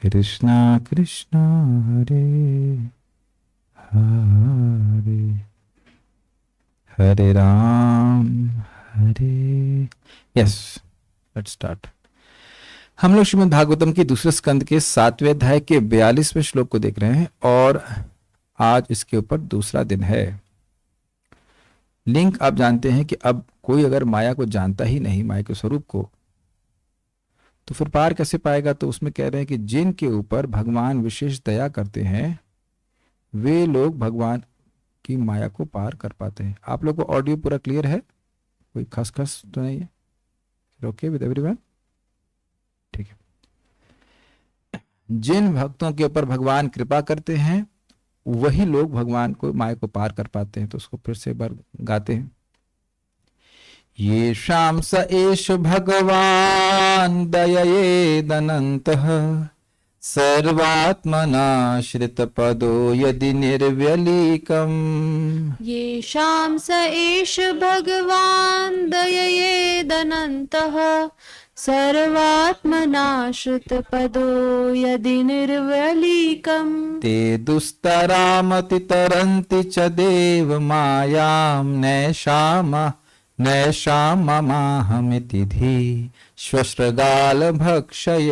Krishna Krishna Hare Hare Hare Ram Hare. Yes, let's start. हम लोग श्रीमद् भागवतम के दूसरे स्कंद के 7वें अध्याय के 42वें श्लोक को देख रहे हैं और आज इसके ऊपर दूसरा दिन है। लिंक आप जानते हैं कि अब कोई अगर माया को जानता ही नहीं, माया के स्वरूप को, तो फिर पार कैसे पाएगा। तो उसमें कह रहे हैं कि जिनके ऊपर भगवान विशेष दया करते हैं वे लोग भगवान की माया को पार कर पाते हैं। आप लोग को ऑडियो पूरा क्लियर है? कोई खसखस तो नहीं है? Okay with everyone? ठीक है। जिन भक्तों के ऊपर भगवान कृपा करते हैं वही लोग भगवान को माया को पार कर पाते हैं। तो उसको फिर से एक बार गाते हैं। ये शाम स एष भगवान दययेदनन्तः सर्वात्मनाश्रित पदो यदि निर्व्यलीकम्। येषां स एष भगवान् दययेदनन्तः सर्वात्मनाश्रितपदो यदि निर्व्यलीकम्। ते दुस्तरामतितरन्ति च देवमायां नैषाममाहमिति धी श्वश्रगालभक्षये।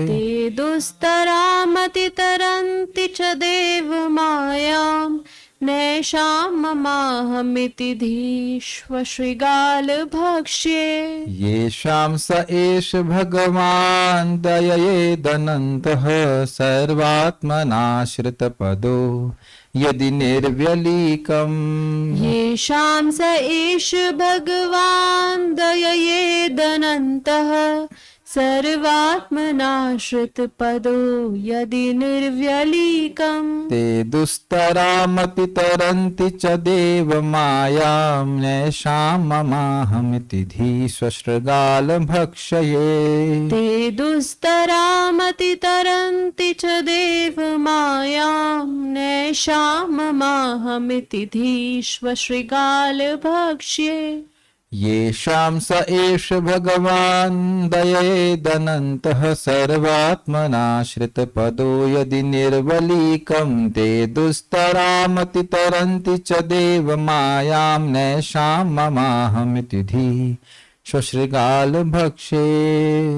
ते दुस्तरामतितरन्ति च देवमायां नैषाममाहमिति धीष्वश्रीगालभक्ष्ये। येषां स एष भगवान् दययेदनन्तः सर्वात्मनाश्रितपदो यदि निर्व्यलीकम्। येषां स एष भगवान् दययेदनन्तः सर्वात्मनाश्रितपदो यदि निर्व्यलीकम्। ते दुस्तरामतितरन्ति च देवमायां नैषाममाहमिति धी श्वश्रगालभक्षये। ते दुस्तरामतितरन्ति च देवमायां नैषाममाहमिति धीष्वश्रीगालभक्ष्ये। येषां स एष भगवान् दयेदनन्तः सर्वात्मनाश्रितपदो यदि निर्वलीकम्। ते दुस्तरामतितरन्ति च देवमायां नैषाममाहमिति धी श्वश्रगालभक्षये।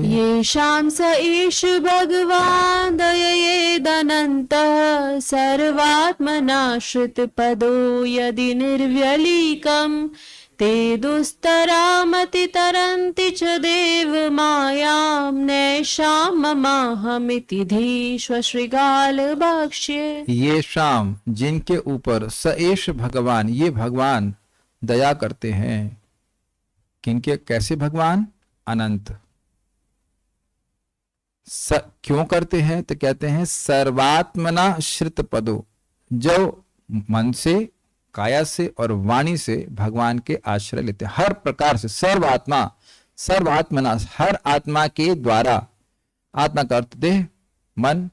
येषां स एष भगवान् दययेदनन्तः सर्वात्मनाश्रितपदो यदि निर्व्यलीकम्। ते दुस्तरामतितरन्ति च देवमायां नैषाममाहमिति धीष्वश्रीगालभक्ष्ये। येषाम जिनके ऊपर स एष भगवान ये भगवान दया करते हैं। किनके? कैसे भगवान? अनंत। क्यों करते हैं? तो कहते हैं सर्वात्मना श्रित पदो, जो मन से, काया से और वाणी से भगवान के आश्रय लेते हैं। हर प्रकार से सर्वात्मना हर आत्मा के द्वारा, आत्मा का अर्थ देह, मन,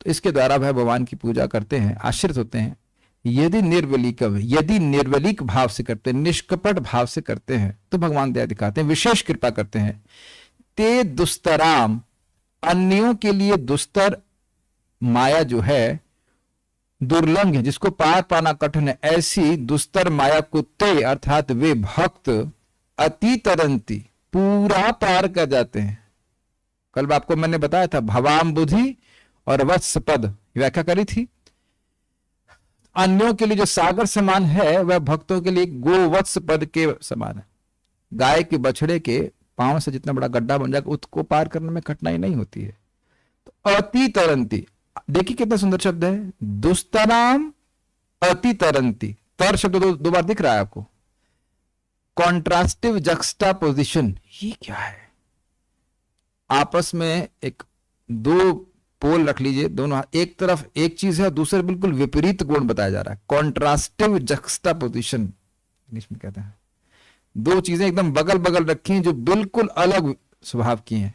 तो इसके द्वारा वह भगवान की पूजा करते हैं, आश्रित होते हैं। यदि निर्वलीक भाव से करते हैं, निष्कपट भाव से करते हैं तो भगवान दया दिखाते हैं, विशेष कृपा करते हैं। ते दुस्तराम अन्यों के लिए दुस्तर माया जो है, दुर्लंघ है, जिसको पार पाना कठिन है, ऐसी दुस्तर माया को ते अर्थात वे भक्त अतितरंती पूरा पार कर जाते हैं। कल आपको मैंने बताया था भवाम बुद्धि और वत्स पद व्याख्या करी थी। अन्यों के लिए जो सागर समान है वह भक्तों के लिए गोवत्स पद के समान है। गाय के बछड़े के पांव से जितना बड़ा गड्ढा बन जाएगा उसको पार करने में कठिनाई नहीं होती है। तो अतितरंती, देखिए कितना सुंदर शब्द है, दुस्तराम अतितरंती। तर शब्द दो बार दिख रहा है आपको। कॉन्ट्रास्टिव जक्स्टापोजिशन, ये क्या है? आपस में एक दो पोल रख लीजिए, दोनों एक तरफ एक चीज है, दूसरे बिल्कुल विपरीत गुण बताया जा रहा है। कॉन्ट्रास्टिव जक्स्टापोजिशन इंग्लिश में कहते हैं। दो चीजें एकदम बगल बगल रखी हैं जो बिल्कुल अलग स्वभाव की हैं।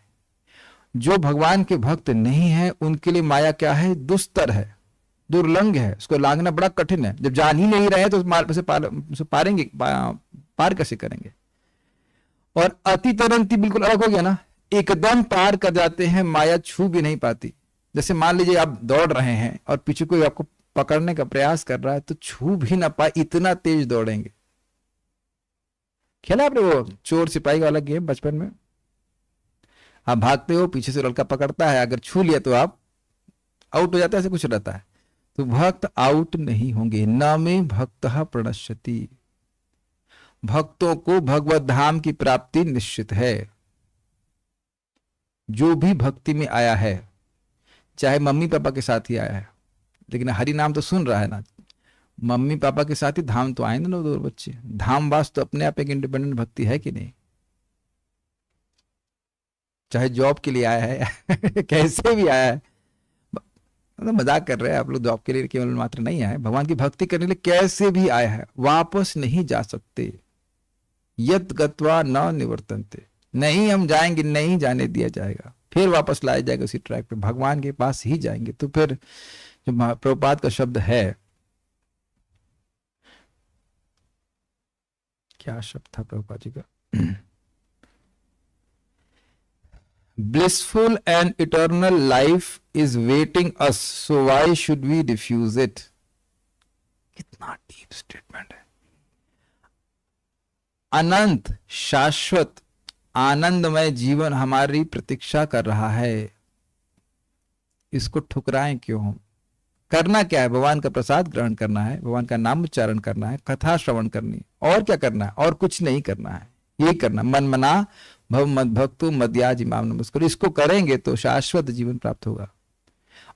जो भगवान के भक्त नहीं है उनके लिए माया क्या है? दुस्तर है, दुर्लंघ है, उसको लांघना बड़ा कठिन है। जब जान ही नहीं रहे तो पार कैसे करेंगे? और अतितरंती बिल्कुल अलग हो गया ना। एकदम पार कर जाते हैं, माया छू भी नहीं पाती। जैसे मान लीजिए आप दौड़ रहे हैं और पीछे कोई आपको पकड़ने का प्रयास कर रहा है तो छू भी ना पाए, इतना तेज दौड़ेंगे। खेला आपने वो चोर सिपाही वाला गेम बचपन में? आप भागते हो, पीछे से लड़का पकड़ता है, अगर छू लिया तो आप आउट हो जाता है, ऐसे कुछ रहता है। तो भक्त आउट नहीं होंगे। न में भक्तः प्रणश्यति, भक्तों को भगवत धाम की प्राप्ति निश्चित है। जो भी भक्ति में आया है, चाहे मम्मी पापा के साथ ही आया है, लेकिन हरि नाम तो सुन रहा है ना, मम्मी पापा के साथ ही धाम तो आए ना दो बच्चे। धामवास तो अपने आप एक इंडिपेंडेंट भक्ति है कि नहीं? चाहे जॉब के लिए आया है कैसे भी आया है, मतलब मजाक कर रहे हैं आप लोग, जॉब के लिए केवल मात्र नहीं आए, भगवान की भक्ति करने के लिए कैसे भी आया है, वापस नहीं जा सकते। यत गत्वा न निवर्तन्ते, नहीं हम जाएंगे, नहीं जाने दिया जाएगा, फिर वापस लाया जाएगा उसी ट्रैक पे, भगवान के पास ही जाएंगे। तो फिर जो प्रभुपाद का शब्द है, क्या शब्द था प्रभुपाद जी का? blissful and eternal life is waiting us, so why should we refuse it? कितना डीप स्टेटमेंट है। अनंत शाश्वत आनंदमय जीवन हमारी प्रतीक्षा कर रहा है, इसको ठुकराएं क्यों? करना क्या है? भगवान का प्रसाद ग्रहण करना है, भगवान का नाम उच्चारण करना है, कथा श्रवण करनी, और क्या करना है? और कुछ नहीं करना है, यही करना। मन मना भव मद भक्तु मद्याज इमाम नमस्कार, इसको करेंगे तो शाश्वत जीवन प्राप्त होगा।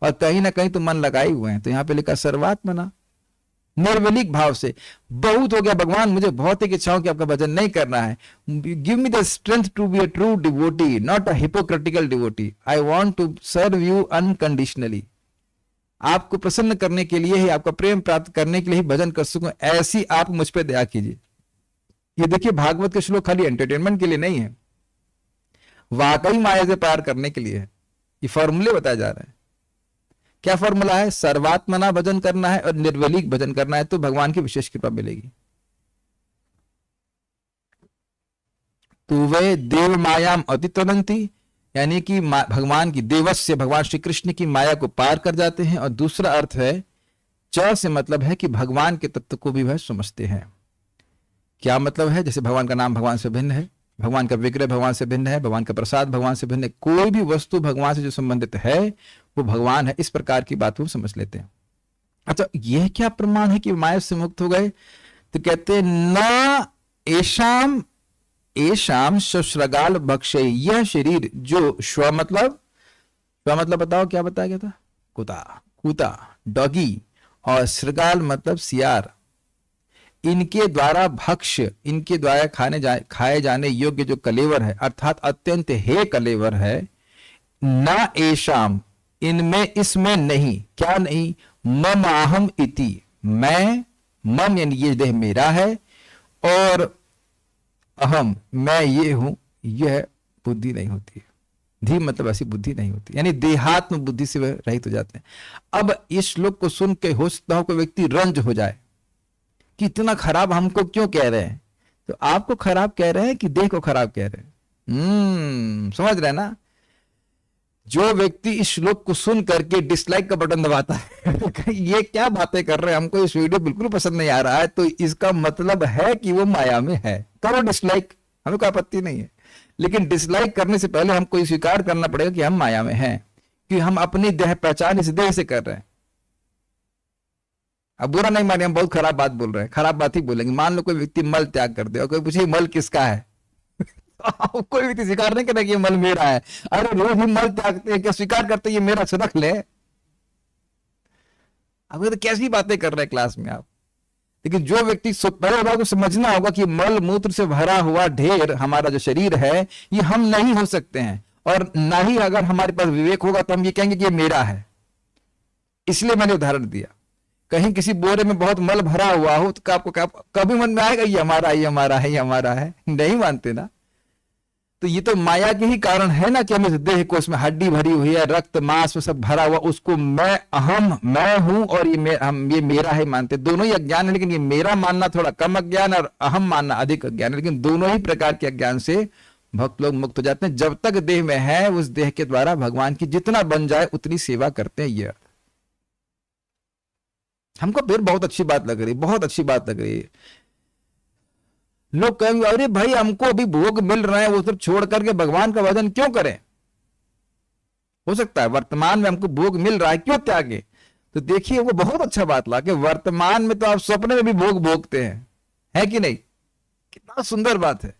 और कहीं ना कहीं तो मन लगाए हुए हैं, तो यहाँ पे लिखा सर्वात्मना, निर्वलिक भाव से। बहुत हो गया भगवान, मुझे भौतिक इच्छाओं की आपका भजन नहीं करना है, give me the strength to be a true devotee, not a hypocritical devotee, I want to serve you unconditionally. आपको प्रसन्न करने के लिए ही, आपका प्रेम प्राप्त करने के लिए ही भजन कर सकूं, ऐसी आप मुझ पर दया कीजिए। ये देखिए, भागवत के श्लोक खाली एंटरटेनमेंट के लिए नहीं है, वाकई माया से पार करने के लिए है। ये फॉर्मूले बताए जा रहे हैं। क्या फॉर्मूला है? सर्वात्मना भजन करना है और निर्वलिक भजन करना है, तो भगवान की विशेष कृपा मिलेगी। तो वे देव मायाम अतितरंती, यानी कि भगवान की देवस्य, भगवान श्री कृष्ण की माया को पार कर जाते हैं। और दूसरा अर्थ है, च से मतलब है कि भगवान के तत्व को भी वह समझते हैं। क्या मतलब है? जैसे भगवान का नाम भगवान से भिन्न है, भगवान का विग्रह भगवान से भिन्न है, भगवान का प्रसाद भगवान से भिन्न है, कोई भी वस्तु भगवान से जो संबंधित है वो भगवान है, इस प्रकार की बात वो समझ लेते हैं। अच्छा, यह क्या प्रमाण है कि माया से मुक्त हो गए? तो कहते हैं न एशाम एशाम सश्रगाल भक्षय, यह शरीर जो स्व मतलब बताओ क्या बताया गया था? कुता डॉगी, और श्रगाल मतलब सियार, इनके द्वारा भक्ष्य, इनके द्वारा खाए जाने योग्य जो कलेवर है, अर्थात अत्यंत हे कलेवर है, न एशाम, इनमें, इसमें नहीं। क्या नहीं? ममाहम इति, मैं, मम यानी ये देह मेरा है, और अहम मैं ये हूं, यह बुद्धि नहीं होती है। धी मतलब ऐसी बुद्धि नहीं होती, यानी देहात्म बुद्धि से वह रहित हो जाते हैं। अब इस श्लोक को सुन के हो सकता हो कोई व्यक्ति रंज हो जाए कि इतना खराब हमको क्यों कह रहे हैं। तो आपको खराब कह रहे हैं कि देह को खराब कह रहे हैं? समझ रहे हैं ना? जो व्यक्ति इस श्लोक को सुन करके डिसलाइक का बटन दबाता है ये क्या बातें कर रहे हैं, हमको इस वीडियो बिल्कुल पसंद नहीं आ रहा है, तो इसका मतलब है कि वो माया में है। करो डिसलाइक, हमें कोई आपत्ति नहीं है, लेकिन डिसलाइक करने से पहले हमको ये स्वीकार करना पड़ेगा कि हम माया में हैं, कि हम अपनी देह पहचान इस देह से कर रहे हैं। अब बुरा नहीं मानिए, हम बहुत खराब बात बोल रहे हैं, खराब बात ही बोलेंगे। मान लो कोई व्यक्ति मल त्याग कर दे और कोई पूछे मल किसका है कोई व्यक्ति स्वीकार नहीं करता कि ये मल मेरा है। अरे रोज ही मल त्यागते हैं, क्या स्वीकार करते ये मेरा रख ले। अब तो कैसी बातें कर रहे हैं क्लास में आप। लेकिन जो व्यक्ति पहले बात को समझना होगा कि मल मूत्र से भरा हुआ ढेर हमारा जो शरीर है, ये हम नहीं हो सकते हैं, और ना ही अगर हमारे पास विवेक होगा तो हम ये कहेंगे कि ये मेरा है। इसलिए मैंने उदाहरण दिया, कहीं किसी बोरे में बहुत मल भरा हुआ हो तो आपको कभी मन में आएगा ये हमारा है, ये हमारा है, ये हमारा है? नहीं मानते ना। तो ये तो माया के ही कारण है ना कि हम इस देह को, उसमें हड्डी भरी हुई है, रक्त मांस सब भरा हुआ, उसको मैं, अहम मैं हूं और ये मेरा है मानते। दोनों ही अज्ञान है, लेकिन ये मेरा मानना थोड़ा कम अज्ञान और अहम मानना अधिक अज्ञान है, लेकिन दोनों ही प्रकार के अज्ञान से भक्त लोग मुक्त हो जाते हैं। जब तक देह में है उस देह के द्वारा भगवान की जितना बन जाए उतनी सेवा करते हैं। ये हमको फिर बहुत अच्छी बात लग रही, बहुत अच्छी बात लग रही है। लोग कहेंगे अरे भाई हमको अभी भोग मिल रहे हैं, वो सब छोड़ करके भगवान का भजन क्यों करें? हो सकता है वर्तमान में हमको भोग मिल रहा है, क्यों त्यागे? तो देखिए वो बहुत अच्छा बात ला कि वर्तमान में तो आप सपने में भी भोग भोगते हैं, है कि नहीं? कितना सुंदर बात है।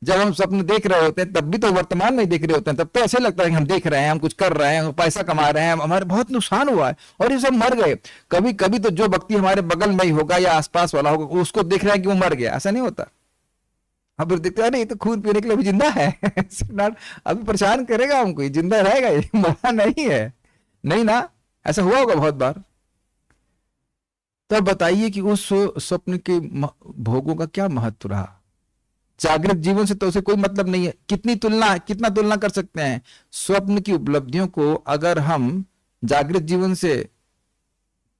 जब हम सपने देख रहे होते हैं तब भी तो वर्तमान में ही देख रहे होते हैं, तब तो ऐसे लगता है कि हम देख रहे हैं, हम कुछ कर रहे हैं, हम पैसा कमा रहे हैं, हमारे बहुत नुकसान हुआ है और ये सब मर गए। कभी कभी तो जो व्यक्ति हमारे बगल में ही होगा या आसपास वाला होगा उसको देख रहे हैं कि वो मर गया, ऐसा नहीं होता। अब फिर देखते हैं नहीं तो खून पीने के लिए भी जिंदा है अभी परेशान करेगा हमको, ये जिंदा रहेगा, ये मरा नहीं है, नहीं ना? ऐसा हुआ होगा बहुत बार। तब बताइए कि उस स्वप्न के भोगों का क्या महत्व रहा? जागृत जीवन से तो उसे कोई मतलब नहीं है। कितना तुलना कर सकते हैं? स्वप्न की उपलब्धियों को अगर हम जागृत जीवन से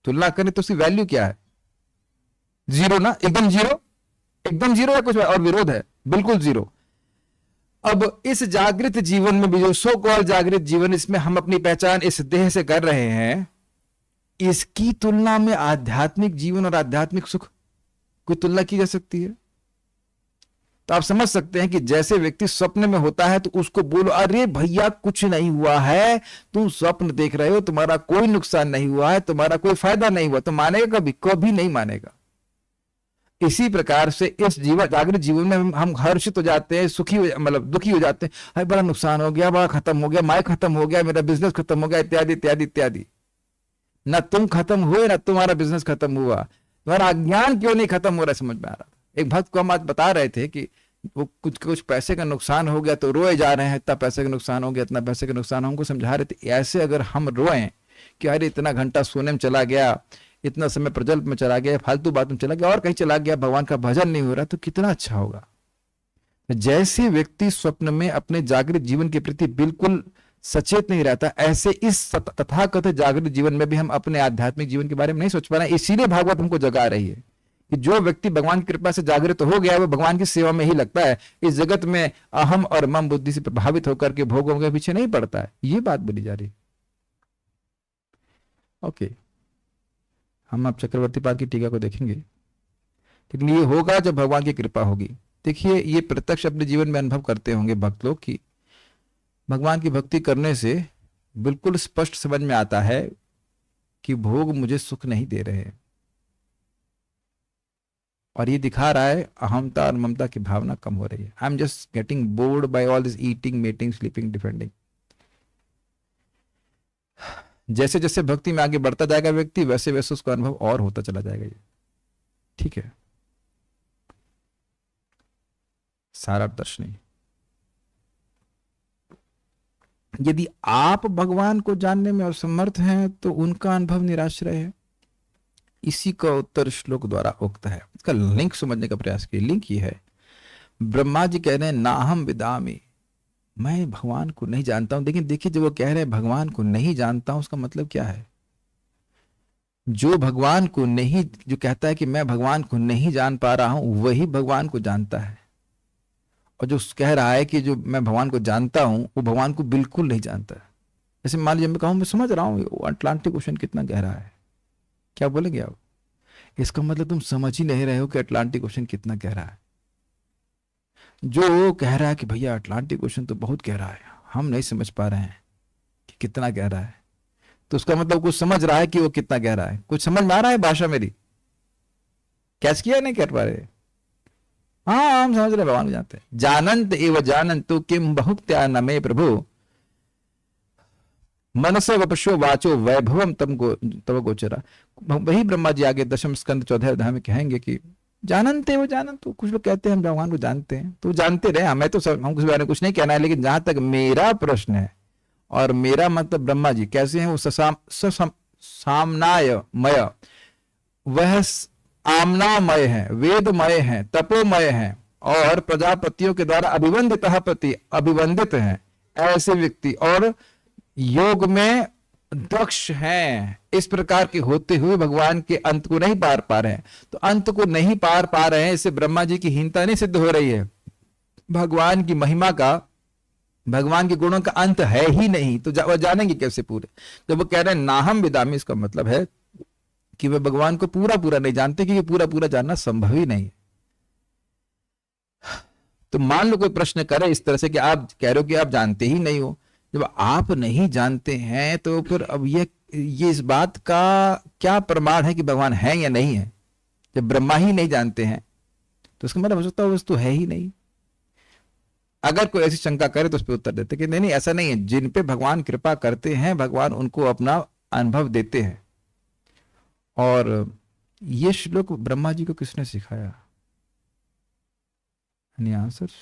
तुलना करें तो उसकी वैल्यू क्या है? जीरो ना, एकदम जीरो, एकदम जीरो है, कुछ और विरोध है, बिल्कुल जीरो। अब इस जागृत जीवन में भी जो सो कॉल्ड जागृत जीवन, इसमें हम अपनी पहचान इस देह से कर रहे हैं, इसकी तुलना में आध्यात्मिक जीवन और आध्यात्मिक सुख कोई तुलना की जा सकती है? तो आप समझ सकते हैं कि जैसे व्यक्ति स्वप्न में होता है तो उसको बोलो अरे भैया कुछ नहीं हुआ है, तुम स्वप्न देख रहे हो, तुम्हारा कोई नुकसान नहीं हुआ है, तुम्हारा कोई फायदा नहीं हुआ, तो मानेगा कभी? कभी नहीं मानेगा। इसी प्रकार से इस जीवन जागृत जीवन में हम हर्षित हो जाते हैं, सुखी मतलब दुखी हो जाते हैं, अरे बड़ा नुकसान हो गया, बड़ा खत्म हो गया, मैं खत्म हो गया, मेरा बिजनेस खत्म हो गया, इत्यादि इत्यादि इत्यादि। ना तुम खत्म हुए ना तुम्हारा बिजनेस खत्म हुआ, तुम्हारा अज्ञान क्यों नहीं खत्म हो रहा, समझ में आ रहा था। एक भक्त को हम आज बता रहे थे कि वो कुछ पैसे का नुकसान हो गया तो रोए जा रहे हैं, इतना पैसे का नुकसान हो गया, इतना पैसे का नुकसान, हमको समझा रहे थे ऐसे अगर हम रोएं कि अरे इतना घंटा सोने में चला गया, इतना समय प्रजल्प में चला गया, फालतू बात में चला गया और कहीं चला गया, भगवान का भजन नहीं हो रहा, तो कितना अच्छा होगा। जैसे व्यक्ति स्वप्न में अपने जागृत जीवन के प्रति बिल्कुल सचेत नहीं रहता, ऐसे इस तथाकथित जागृत जीवन में भी हम अपने आध्यात्मिक जीवन के बारे में नहीं सोच पा रहे हैं। इसीलिए भागवत हमको जगा रही है कि जो व्यक्ति भगवान की कृपा से जागृत हो गया है वो भगवान की सेवा में ही लगता है, इस जगत में अहम और मम बुद्धि से प्रभावित होकर के भोगों के पीछे नहीं पड़ता है। ये बात बोली जा रही। ओके, हम अब चक्रवर्ती पाद की टीका को देखेंगे, लेकिन ये होगा जब भगवान की कृपा होगी। देखिए ये प्रत्यक्ष अपने जीवन में अनुभव करते होंगे भक्त लोग कि भगवान की भक्ति करने से बिल्कुल स्पष्ट समझ में आता है कि भोग मुझे सुख नहीं दे रहे हैं, और ये दिखा रहा है अहमता और ममता की भावना कम हो रही है। I am just getting bored by all this eating, mating, sleeping, defending. जैसे जैसे भक्ति में आगे बढ़ता जाएगा व्यक्ति, वैसे वैसे उसका अनुभव और होता चला जाएगा। ये ठीक है, सारा दर्शनी। यदि आप भगवान को जानने में असमर्थ हैं तो उनका अनुभव निराश्रय है। इसी का उत्तर श्लोक द्वारा उक्त है। इसका लिंक समझने का प्रयास किया। लिंक ये है, ब्रह्मा जी कह रहे हैं नाहम विदामी, मैं भगवान को नहीं जानता हूं। लेकिन देखिए जब वो कह रहे हैं भगवान को नहीं जानता हूं, उसका मतलब क्या है? जो भगवान को नहीं, जो कहता है कि मैं भगवान को नहीं जान पा रहा हूं, वही भगवान को जानता है। और जो कह रहा है कि जो मैं भगवान को जानता हूं वो भगवान को बिल्कुल नहीं जानता है। जैसे मान लीजिए मैं कहूं मैं समझ रहा हूं अटलांटिक ओशन कितना गहरा है, क्या बोलेंगे आप? इसका मतलब तुम समझ ही नहीं रहे हो कि अटलांटिक ओशन कितना गहरा है। जो कह रहा है कि भैया अटलांटिक ओशन तो बहुत गहरा है, हम नहीं समझ पा रहे हैं कि कितना गहरा है, तो उसका मतलब कुछ समझ रहा है कि वो कितना गहरा है। कुछ समझ में आ रहा है भाषा मेरी? कैच किया नहीं कर पा रहे? हाँ हम समझ रहे, भगवान को जानते हैं। जानंत एव जानंतु किम बहुक्त्या न मे प्रभु मनसे वपशो वाचो वैभवम तव गोचरा। वही ब्रह्मा जी आगे दशम स्कंद 14 अध्याय में कहेंगे कि जानते वो जानंतु। कुछ लोग कहते हैं हम भगवान को जानते हैं, तो जानते रहे, हमें तो हम कुछ बारे में कुछ नहीं कहना है। लेकिन जहां तक मेरा प्रश्न है और मेरा मतलब ब्रह्मा जी कैसे हैं, वो सामनायमय, वह आमनामय है, वेदमय है, तपोमय है और प्रजापतियों के द्वारा अभिवंदित हैं ऐसे व्यक्ति, और योग में दक्ष हैं। इस प्रकार के होते हुए भगवान के अंत को नहीं पार पा रहे हैं। तो अंत को नहीं पार पा रहे हैं, इससे ब्रह्मा जी की हीनता नहीं सिद्ध हो रही है। भगवान की महिमा का, भगवान के गुणों का अंत है ही नहीं, तो वो जानेंगे कैसे पूरे? जब वो कह रहे हैं नाहम विदामी, इसका मतलब है कि वे भगवान को पूरा पूरा नहीं जानते, क्योंकि पूरा पूरा जानना संभव ही नहीं है। तो मान लो कोई प्रश्न करे इस तरह से कि आप कह रहे हो कि आप जानते ही नहीं हो, जब आप नहीं जानते हैं तो फिर अब ये इस बात का क्या प्रमाण है कि भगवान है या नहीं है? जब ब्रह्मा ही नहीं जानते हैं तो उसका मतलब हो सकता है वस्तु है ही नहीं। अगर कोई ऐसी शंका करे तो उस पर उत्तर देते कि नहीं नहीं, ऐसा नहीं है, जिन पे भगवान कृपा करते हैं भगवान उनको अपना अनुभव देते हैं। और ये श्लोक ब्रह्मा जी को किसने सिखाया? Any answers?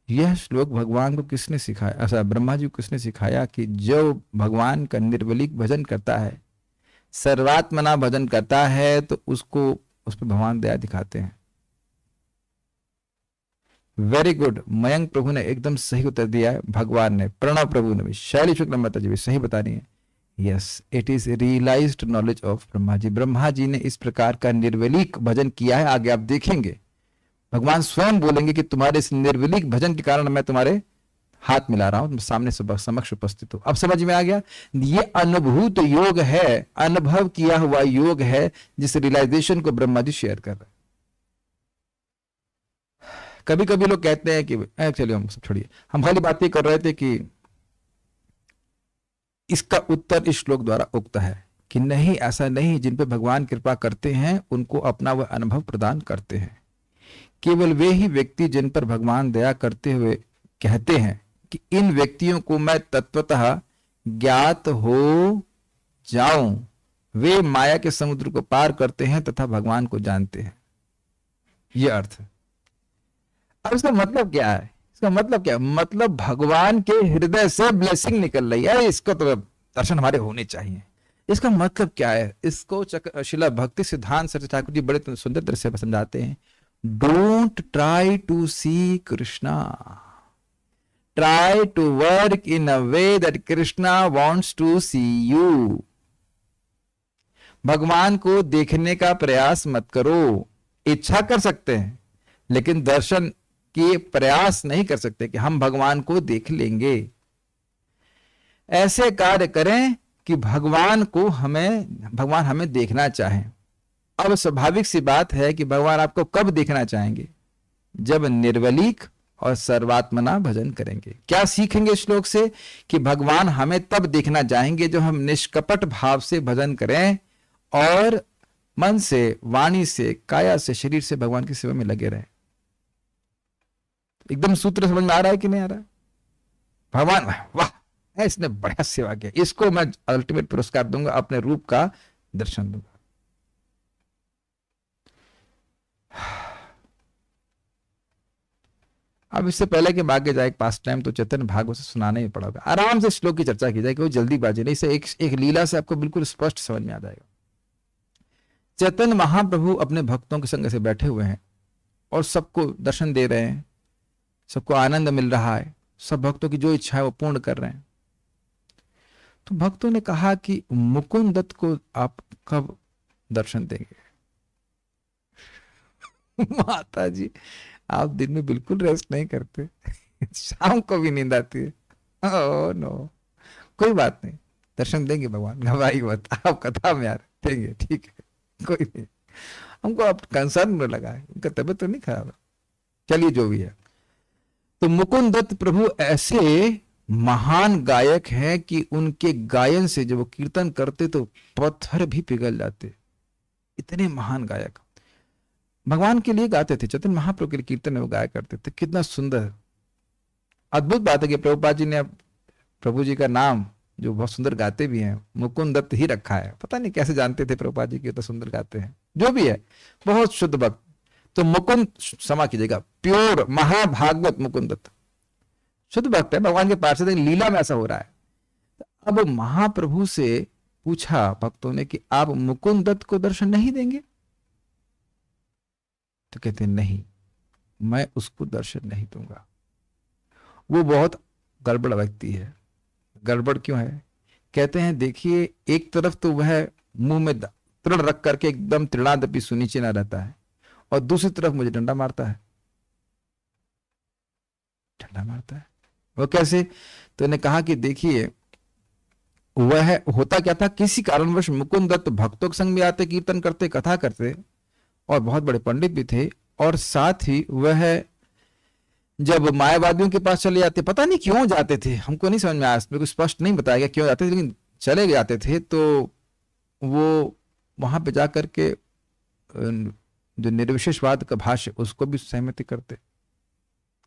यह श्लोक भगवान को किसने सिखाया, ऐसा ब्रह्मा जी को किसने सिखाया कि जो भगवान का निर्वलिक भजन करता है, सर्वात्मना भजन करता है, तो उसको उस पर भगवान दया दिखाते हैं। वेरी गुड, मयंक प्रभु ने एकदम सही उत्तर दिया है। भगवान ने, प्रणव प्रभु ने भी, शैली शुक्ल माता जी भी सही बता रही है। Yes, it is realised knowledge of Brahma ji. Brahma ji ने इस प्रकार का निर्वलिक भजन किया है। आगे आप देखेंगे भगवान स्वयं बोलेंगे कि तुम्हारे इस निर्वलिक भजन के कारण मैं तुम्हारे हाथ मिला रहा हूं, तुम सामने समक्ष उपस्थित हो। अब समझ में आ गया? ये अनुभूत योग है, अनुभव किया हुआ योग है, जिस रियलाइजेशन को ब्रह्मा जी शेयर कर रहे हैं। कभी कभी लोग कहते हैं कि चलिए हम सब छोड़िए, हम खाली बातें कर रहे थे कि इसका उत्तर इस श्लोक द्वारा उक्त है कि नहीं, ऐसा नहीं, जिन पे भगवान कृपा करते हैं उनको अपना वह अनुभव प्रदान करते हैं। केवल वे ही व्यक्ति जिन पर भगवान दया करते हुए कहते हैं कि इन व्यक्तियों को मैं तत्वतः ज्ञात हो जाऊं, वे माया के समुद्र को पार करते हैं तथा भगवान को जानते हैं। यह अर्थ है। अब इसका मतलब क्या है? इसका मतलब क्या है? मतलब भगवान के हृदय से ब्लेसिंग निकल रही है, इसको तो दर्शन हमारे होने चाहिए। इसका मतलब क्या है? इसको शिला भक्ति सिद्धांत सरस्वती ठाकुर जी बड़े सुंदर तरह से समझाते हैं। Don't try to see Krishna, try to work in a way that Krishna wants to see you. भगवान को देखने का प्रयास मत करो। इच्छा कर सकते हैं लेकिन दर्शन के प्रयास नहीं कर सकते कि हम भगवान को देख लेंगे। ऐसे कार्य करें कि भगवान हमें देखना चाहे। अब स्वाभाविक सी बात है कि भगवान आपको कब देखना चाहेंगे? जब निर्वलिक और सर्वात्मना भजन करेंगे। क्या सीखेंगे श्लोक से? कि भगवान हमें तब देखना चाहेंगे जब हम निष्कपट भाव से भजन करें और मन से, वाणी से, काया से, शरीर से भगवान की सेवा में लगे रहें। एकदम सूत्र समझ में आ रहा है कि नहीं आ रहा है? भगवान वाह, इसने बढ़िया सेवा किया, इसको मैं अल्टीमेट पुरस्कार दूंगा, अपने रूप का दर्शन दूंगा। अब इससे पहले कि आगे जाए पास टाइम, तो चैतन्य भागवत से सुनाना ही पड़ेगा। आराम से श्लोक की चर्चा की जाए, कोई जल्दीबाजी नहीं। इसे एक लीला से आपको बिल्कुल स्पष्ट समझ में आ जाएगा। चैतन्य महाप्रभु अपने भक्तों के संग से बैठे हुए हैं और सबको दर्शन दे रहे हैं, सबको आनंद मिल रहा है, सब भक्तों की जो इच्छा है वो पूर्ण कर रहे हैं। तो भक्तों ने कहा कि मुकुंद दत्त को आप कब दर्शन देंगे? माता जी, आप दिन में बिल्कुल रेस्ट नहीं करते, शाम को भी नींद आती है। ओह नो, कोई बात नहीं, दर्शन देंगे भगवान, घबराइए मत, आप कथा में आ रहे, देंगे, ठीक है, कोई नहीं। हमको अब कंसर्न में लगा है, उनका तबीयत तो नहीं खराब है, चलिए जो भी है। तो मुकुंद दत्त प्रभु ऐसे महान गायक हैं कि उनके गायन से जब वो कीर्तन करते तो पत्थर भी पिघल जाते। इतने महान गायक भगवान के लिए गाते थे। चैतन्य महाप्रभु के लिए कीर्तन में वो गाया करते थे। कितना सुंदर, अद्भुत बात है कि प्रभुपाद जी ने प्रभु जी का नाम, जो बहुत सुंदर गाते भी हैं, मुकुंद दत्त ही रखा है। पता नहीं कैसे जानते थे प्रभुपाद जी की तो सुंदर गाते हैं, जो भी है, बहुत शुद्ध भक्त। तो मुकुंद, क्षमा कीजिएगा, प्योर महाभागवत मुकुंद दत्त शुद्ध भक्त है, भगवान के पास से। लीला में ऐसा हो रहा है। अब महाप्रभु से पूछा भक्तों ने कि आप मुकुंद दत्त को दर्शन नहीं देंगे? तो कहते नहीं, मैं उसको दर्शन नहीं दूंगा, वो बहुत गड़बड़ व्यक्ति है। गड़बड़ क्यों है? कहते हैं देखिए, एक तरफ तो वह मुंह में तृण रख करके एकदम तृणादपि सुनीचे ना रहता है, और दूसरी तरफ मुझे डंडा मारता है। ठंडा मारता है। वो कैसे? तो उन्हें कहा कि देखिए, वह होता क्या था, किसी कारणवश मुकुंद दत्त भक्तों के संग में आते, कीर्तन करते, कथा करते, और बहुत बड़े पंडित भी थे, और साथ ही वह जब मायावादियों के पास चले जाते, पता नहीं क्यों जाते थे, हमको नहीं समझ में आया, मेरे को स्पष्ट नहीं बताया गया क्यों जाते थे, लेकिन चले जाते थे, तो वो वहां पे जाकर के जो निर्विशेषवाद का भाष्य उसको भी सहमति करते,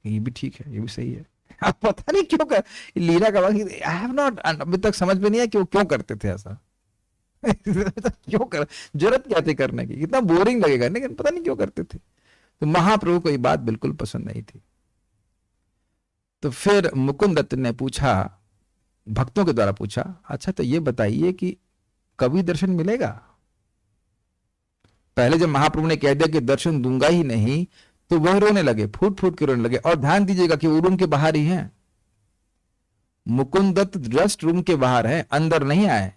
ये भी ठीक है, ये भी सही है। अब पता नहीं क्यों कर लीला का वाक्य, आई हैव नॉट, अभी तक समझ में नहीं आया कि वो क्यों करते थे ऐसा। क्यों कर, जरूरत क्या थी करने की, इतना बोरिंग लगेगा, लेकिन पता नहीं क्यों करते थे। तो महाप्रभु को ये बात बिल्कुल पसंद नहीं थी। तो फिर मुकुंद दत्त ने पूछा, भक्तों के द्वारा पूछा, अच्छा तो ये बताइए कि कभी दर्शन मिलेगा? पहले जब महाप्रभु ने कह दिया कि दर्शन दूंगा ही नहीं, तो वह रोने लगे, फूट फूट के रोने लगे। और ध्यान दीजिएगा कि वो रूम के बाहर ही हैं, मुकुंद दत्त जस्ट रूम के बाहर है, अंदर नहीं आए।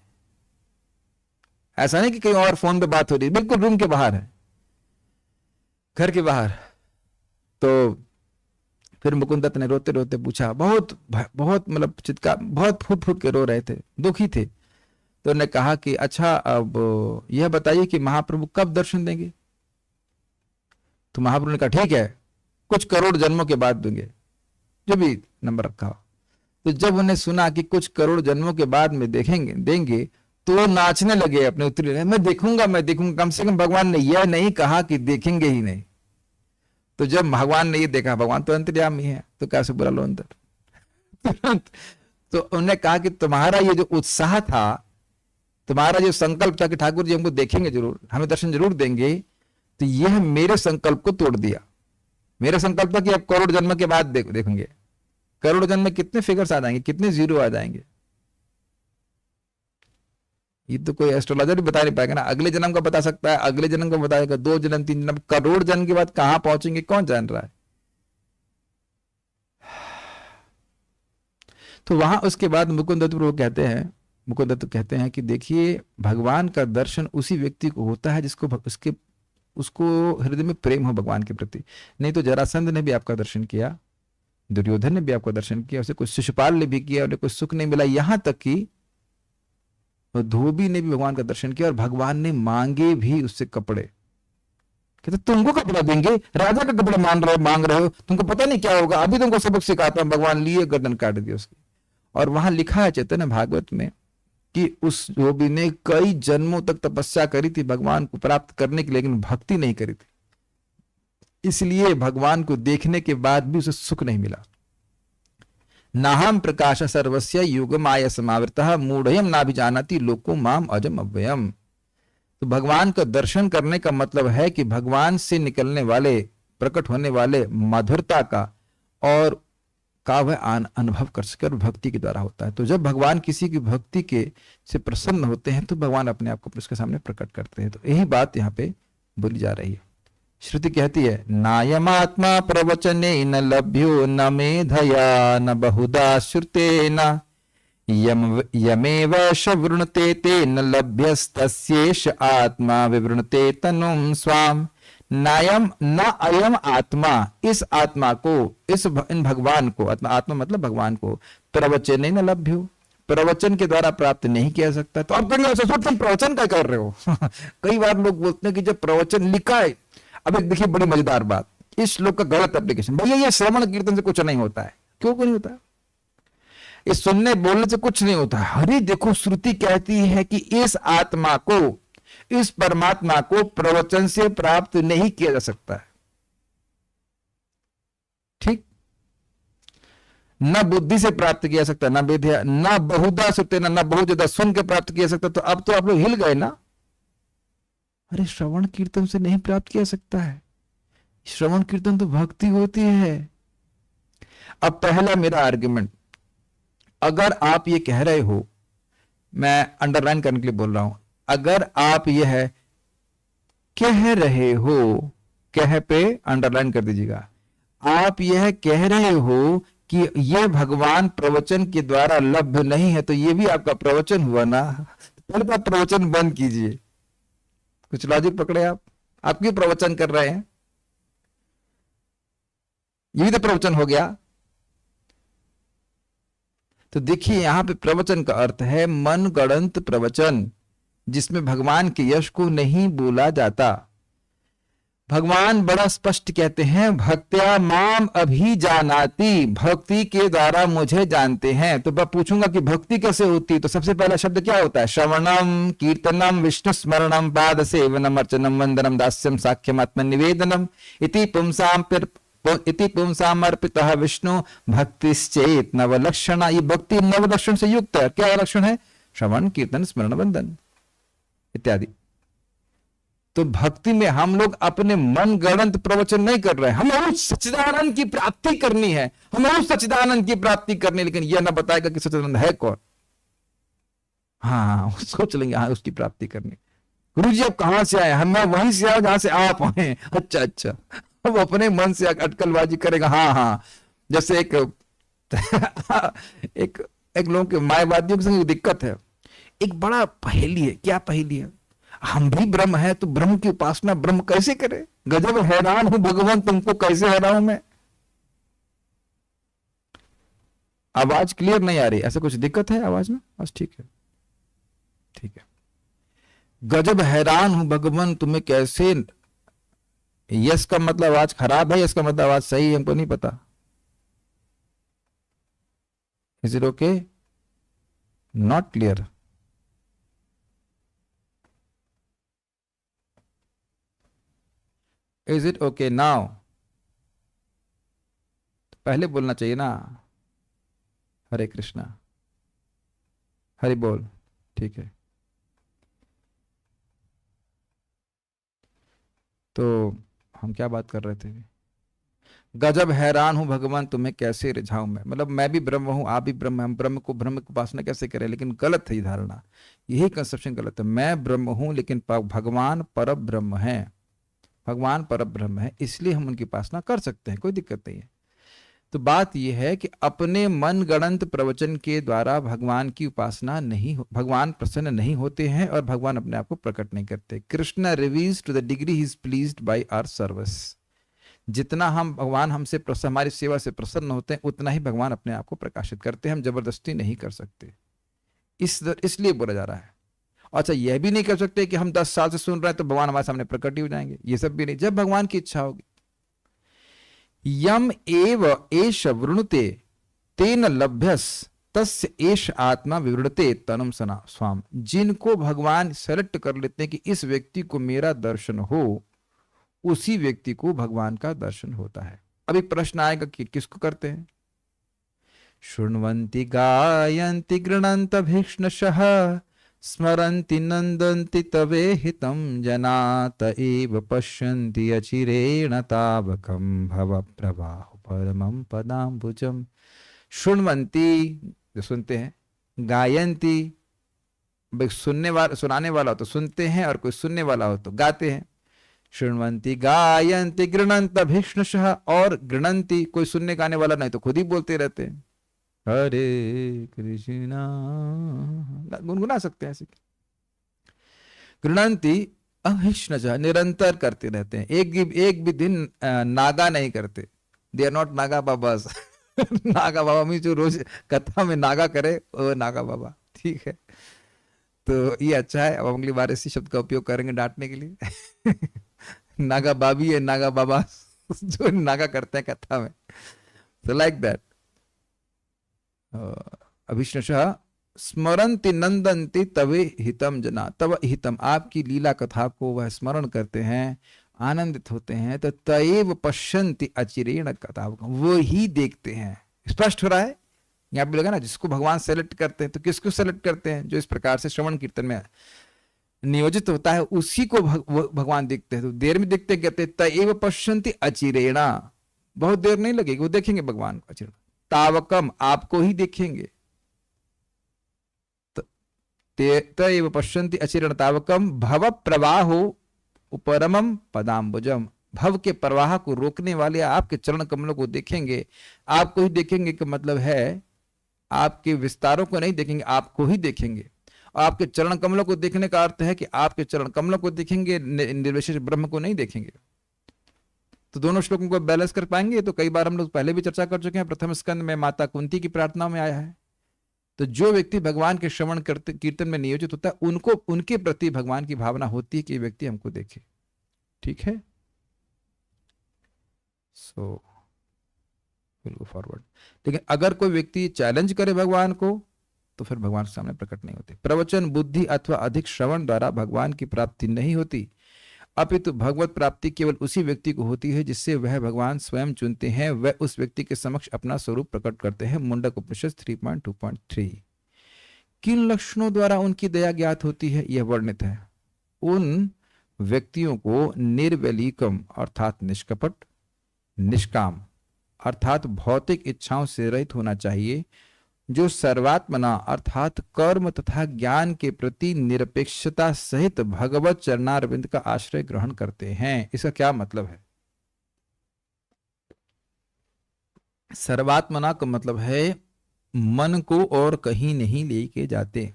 ऐसा नहीं कि कहीं और फोन पे बात हो रही, बिल्कुल रूम के बाहर है, घर के बाहर। तो फिर मुकुंद दत्त ने रोते रोते पूछा, बहुत बहुत मतलब चित्कार, बहुत फूट फूट के रो रहे थे, दुखी थे। तो उन्होंने कहा कि अच्छा अब यह बताइए कि महाप्रभु कब दर्शन देंगे? तो महाप्रभु ने कहा ठीक है, कुछ करोड़ जन्मों के बाद देंगे, जो भी नंबर रखा हो। तो जब उन्हें सुना कि कुछ करोड़ जन्मों के बाद में देखेंगे देंगे, तो वो नाचने लगे अपने उत्तरी, मैं देखूंगा मैं देखूंगा। कम से कम भगवान ने यह नहीं कहा कि देखेंगे ही नहीं। तो जब भगवान ने ये देखा, भगवान तो अंतर्यामी है, तो कैसे बुला लो अंदर। तुरंत तो उन्होंने कहा कि तुम्हारा ये जो उत्साह था, तुम्हारा जो संकल्प था कि ठाकुर जी हमको देखेंगे जरूर, हमें दर्शन जरूर देंगे, तो यह मेरे संकल्प को तोड़ दिया। मेरा संकल्प था कि अब करोड़ जन्म के बाद देखेंगे। करोड़ जन्म में कितने फिगर्स आ जाएंगे, कितने जीरो आ जाएंगे, ये तो कोई एस्ट्रोलॉजर भी बता नहीं पाएगा ना। अगले जन्म का बता सकता है, अगले जन्म का बताएगा, 2 जन्म 3 जन्म, करोड़ जन्म के बाद कहां पहुंचेंगे कौन जान रहा है। तो वहां उसके बाद मुकुंद दत्त कहते हैं कि देखिए, भगवान का दर्शन उसी व्यक्ति को होता है जिसको उसको हृदय में प्रेम हो भगवान के प्रति। नहीं तो जरासंध ने भी आपका दर्शन किया, दुर्योधन ने भी आपका दर्शन किया, उसे कुछ शिशुपाल ने भी किया, उन्हें कुछ सुख नहीं मिला, यहां तक कि धोबी ने भी भगवान का दर्शन किया, और भगवान ने मांगे भी उससे कपड़े। कहते तुमको कपड़ा देंगे, राजा का कपड़ा मांग रहे हो, तुमको पता नहीं क्या होगा, अभी तुमको सबक सिखाता हूं। भगवान लिए गर्दन काट दिया उसकी। और वहां लिखा है चैतन्य भागवत में कि उस धोबी ने कई जन्मों तक तपस्या करी थी भगवान को प्राप्त करने के लिए, लेकिन भक्ति नहीं करी थी, इसलिए भगवान को देखने के बाद भी उसे सुख नहीं मिला। नाहम प्रकाश सर्वस्य युगमाय समावृतः मूढ़यम नाभिजानाति लोको माम अजम अव्ययम। तो भगवान का दर्शन करने का मतलब है कि भगवान से निकलने वाले, प्रकट होने वाले माधुरता का और का वह अनुभव कर सके, और भक्ति के द्वारा होता है। तो जब भगवान किसी की भक्ति के से प्रसन्न होते हैं, तो भगवान अपने आप को उसके सामने प्रकट करते हैं। तो यही बात यहाँ पे बोली जा रही है। श्रुति कहती है, नायमात्मा प्रवचने न लभ्यो न मेधया न बहुधा श्रुतेन यमेव वृणते ते न लभ्यस्तस्येष आत्मा विवृणते तनुम स्वाम। नायम न अयम आत्मा, इस आत्मा को, इन भगवान को, आत्मा मतलब भगवान को, प्रवचने न लभ्यो, प्रवचन के द्वारा प्राप्त नहीं किया सकता। तो अब कहीं तुम प्रवचन क्या कर रहे हो? कई बार लोग बोलते हैं कि जब प्रवचन लिखा है, अब एक देखिए बड़ी मजेदार बात, इस श्लोक का गलत एप्लीकेशन, भैया ये श्रवण कीर्तन से कुछ नहीं होता है। क्यों नहीं होता? इस सुनने बोलने से कुछ नहीं होता है। अरे देखो, श्रुति कहती है कि इस आत्मा को, इस परमात्मा को प्रवचन से प्राप्त नहीं किया जा सकता है। ठीक, न बुद्धि से प्राप्त किया सकता, न विद्या, न बहुधा सुनते, न बहुत ज्यादा सुन के प्राप्त किया सकता। तो अब तो आप लोग हिल गए ना। अरे श्रवण कीर्तन से नहीं प्राप्त किया सकता है, श्रवण कीर्तन तो भक्ति होती है। अब पहला मेरा आर्गुमेंट, अगर आप ये कह रहे हो, मैं अंडरलाइन करने के लिए बोल रहा हूं, अगर आप यह कह रहे हो, कह पे अंडरलाइन कर दीजिएगा, आप यह कह रहे हो कि यह भगवान प्रवचन के द्वारा लभ्य नहीं है, तो यह भी आपका प्रवचन हुआ ना। पहले तो आप प्रवचन बंद कीजिए, कुछ लॉजिक पकड़े आप क्यों प्रवचन कर रहे हैं? ये भी तो प्रवचन हो गया। तो देखिए यहाँ पे प्रवचन का अर्थ है मन गणंत प्रवचन, जिसमें भगवान के यश को नहीं बोला जाता। भगवान बड़ा स्पष्ट कहते हैं, भक्त्या माम अभिजानाति, भक्ति के द्वारा मुझे जानते हैं। तो मैं पूछूंगा कि भक्ति कैसे होती है, तो सबसे पहला शब्द क्या होता है? श्रवणम कीर्तनम विष्णु स्मरणम पाद सेवनम अर्चनम वंदनम दास्यम साख्यम आत्मनिवेदनम इति पुंसाम अर्पितः विष्णु भक्तिश्चेत नवलक्षणा। ये भक्ति नवलक्षण से युक्त है। क्या लक्षण है? श्रवण कीर्तन स्मरण वंदन इत्यादि। तो भक्ति में हम लोग अपने मन गणंत प्रवचन नहीं कर रहे हैं, हमें उस सच्चिदानंद की प्राप्ति करनी है, हमें उस सच्चिदानंद की प्राप्ति करनी, लेकिन यह ना बताएगा कि सच्चिदानंद है कौन। हाँ, सोच लेंगे हाँ उसकी प्राप्ति करनी। गुरु जी अब कहां से आए? हम वहीं से आए जहां से आप आए। अच्छा अच्छा, अब अपने मन से अटकलबाजी करेगा। हाँ हाँ, जैसे एक एक लोगों के मायावादियों के संग दिक्कत है। एक बड़ा पहेली है। क्या पहेली है? हम भी ब्रह्म है तो ब्रह्म की उपासना ब्रह्म कैसे करे? गजब हैरान हूं भगवान, तुमको कैसे हैरान हूं मैं। आवाज क्लियर नहीं आ रही, ऐसा कुछ दिक्कत है आवाज में? बस ठीक है, ठीक है। गजब हैरान हूं भगवान, तुम्हें कैसे। यस का मतलब आवाज खराब है, यस का मतलब आवाज सही है, हमको नहीं पता। Is it okay? Not clear. Is it okay now? पहले बोलना चाहिए ना। हरे कृष्णा, हरि बोल। ठीक है, तो हम क्या बात कर रहे थे? गजब हैरान हूं भगवान, तुम्हें कैसे रिझाऊं मैं। मतलब मैं भी ब्रह्म हूं, आप भी ब्रह्म हैं, हम ब्रह्म की उपासना कैसे करें? लेकिन गलत है ये धारणा, यही कंसेप्शन गलत है। मैं ब्रह्म हूं लेकिन भगवान पर ब्रह्म है, भगवान पर ब्रह्म है, इसलिए हम उनकी उपासना कर सकते हैं, कोई दिक्कत नहीं है। तो बात यह है कि अपने मन गणंत प्रवचन के द्वारा भगवान की उपासना नहीं हो, भगवान प्रसन्न नहीं होते हैं और भगवान अपने आप को प्रकट नहीं करते। Krishna reveals to the degree he is pleased by our service. जितना हम भगवान हमसे हमारी सेवा से प्रसन्न होते हैं, उतना ही भगवान अपने आप को प्रकाशित करते हैं। हम जबरदस्ती नहीं कर सकते, इसलिए बोला जा रहा है। अच्छा, यह भी नहीं कर सकते कि हम 10 साल से सुन रहे हैं तो भगवान हमारे सामने प्रकट ही हो जाएंगे, ये सब भी नहीं। जब भगवान की इच्छा होगी। यम एव एष वृणुते तेन लभ्यस तस्य एष आत्मा विवृणते तनुम सना स्वाम। जिनको भगवान सेलेक्ट कर लेते हैं कि इस व्यक्ति को मेरा दर्शन हो, उसी व्यक्ति को भगवान का दर्शन होता है। अभी प्रश्न आएगा कि किसको करते हैं? शृण्वन्ति गायन्ति गृणन्त भीष्णशः स्मरन्ति नन्दन्ति तवे हितं जना त एव पश्यन्ति अचिरेण तावकं भव प्रवाह परमं पदाम्बुजम्। शृण्वन्ति, जो सुनते हैं, गायन्ति, सुनाने वाला हो तो सुनते हैं, और कोई सुनने वाला हो तो गाते हैं। शृण्वन्ति गायन्ति गृणन्त भीष्णशः, और गृणन्ति, कोई सुनने गाने वाला नहीं तो खुद ही बोलते रहते हैं, हरे कृष्णा, गुनगुना सकते हैं ऐसे। गृणन्ति अभीष्णशः, निरंतर करते रहते हैं, एक भी दिन नागा नहीं करते। They are not Naga babas. Naga बाबा में जो रोज कथा में नागा करे वो नागा बाबा, ठीक है। तो ये अच्छा है, अब अगली बार इसी शब्द का उपयोग करेंगे डांटने के लिए। नागा बाबी है, नागा बाबा जो नागा करते हैं कथा में, तो लाइक दैट। अभिष्णशः स्मरन्ति नंदन्ति तवे हितम जना, तव हितम, आपकी लीला कथा को वह स्मरण करते हैं, आनंदित होते हैं। तो तएव पश्यन्ति अचिरेण कथा, वो ही देखते हैं। स्पष्ट हो रहा है यहाँ पे लगा ना, जिसको भगवान सेलेक्ट करते हैं। तो किसको सेलेक्ट करते हैं? जो इस प्रकार से श्रवण कीर्तन में नियोजित होता है, उसी को भगवान देखते हैं। तो देर में देखते, कहते तएव पश्यन्ति अचिरेणा, बहुत देर नहीं लगेगी, वो देखेंगे भगवान को। अचिरेण तावकम, आपको ही देखेंगे। तएव पश्यन्ति अचिरेण तावकम भव प्रवाहो परमं पदाम्बुजम, भव के प्रवाह को रोकने वाले आपके चरण कमलों को देखेंगे। आपको ही देखेंगे का मतलब है आपके विस्तारों को नहीं देखेंगे, आपको ही देखेंगे। और आपके चरण कमलों को देखने का अर्थ है कि आपके चरण कमलों को देखेंगे, निर्विशेष ब्रह्म को नहीं देखेंगे। तो दोनों श्लोकों को बैलेंस कर पाएंगे। तो कई बार हम लोग पहले भी चर्चा कर चुके हैं, प्रथम स्कंद में माता कुंती की प्रार्थना में आया है तो जो व्यक्ति भगवान के श्रवण करते कीर्तन में नियोजित होता है, उनको उनके प्रति भगवान की भावना होती है कि ये व्यक्ति हमको देखे। ठीक है, सो विल गो फॉरवर्ड। लेकिन अगर कोई व्यक्ति चैलेंज करे भगवान को, तो फिर भगवान के सामने प्रकट नहीं होते। प्रवचन, बुद्धि अथवा अधिक श्रवण द्वारा भगवान की प्राप्ति नहीं होती, अपितु भगवत प्राप्ति केवल उसी व्यक्ति को होती है जिससे वह भगवान स्वयं चुनते हैं, वह उस व्यक्ति के समक्ष अपना स्वरूप प्रकट करते हैं। मुंडक उपनिषद 3.2.3। किन लक्षणों द्वारा उनकी दया ज्ञात होती है, यह वर्णित है। उन व्यक्तियों को निर्वैलीकम अर्थात निष्कपट, निष्काम अर्थात भौतिक इच्छाओं से रहित होना चाहिए, जो सर्वात्मना अर्थात कर्म तथा ज्ञान के प्रति निरपेक्षता सहित भगवत चरणारविंद का आश्रय ग्रहण करते हैं। इसका क्या मतलब है? सर्वात्मना का मतलब है मन को और कहीं नहीं लेके जाते,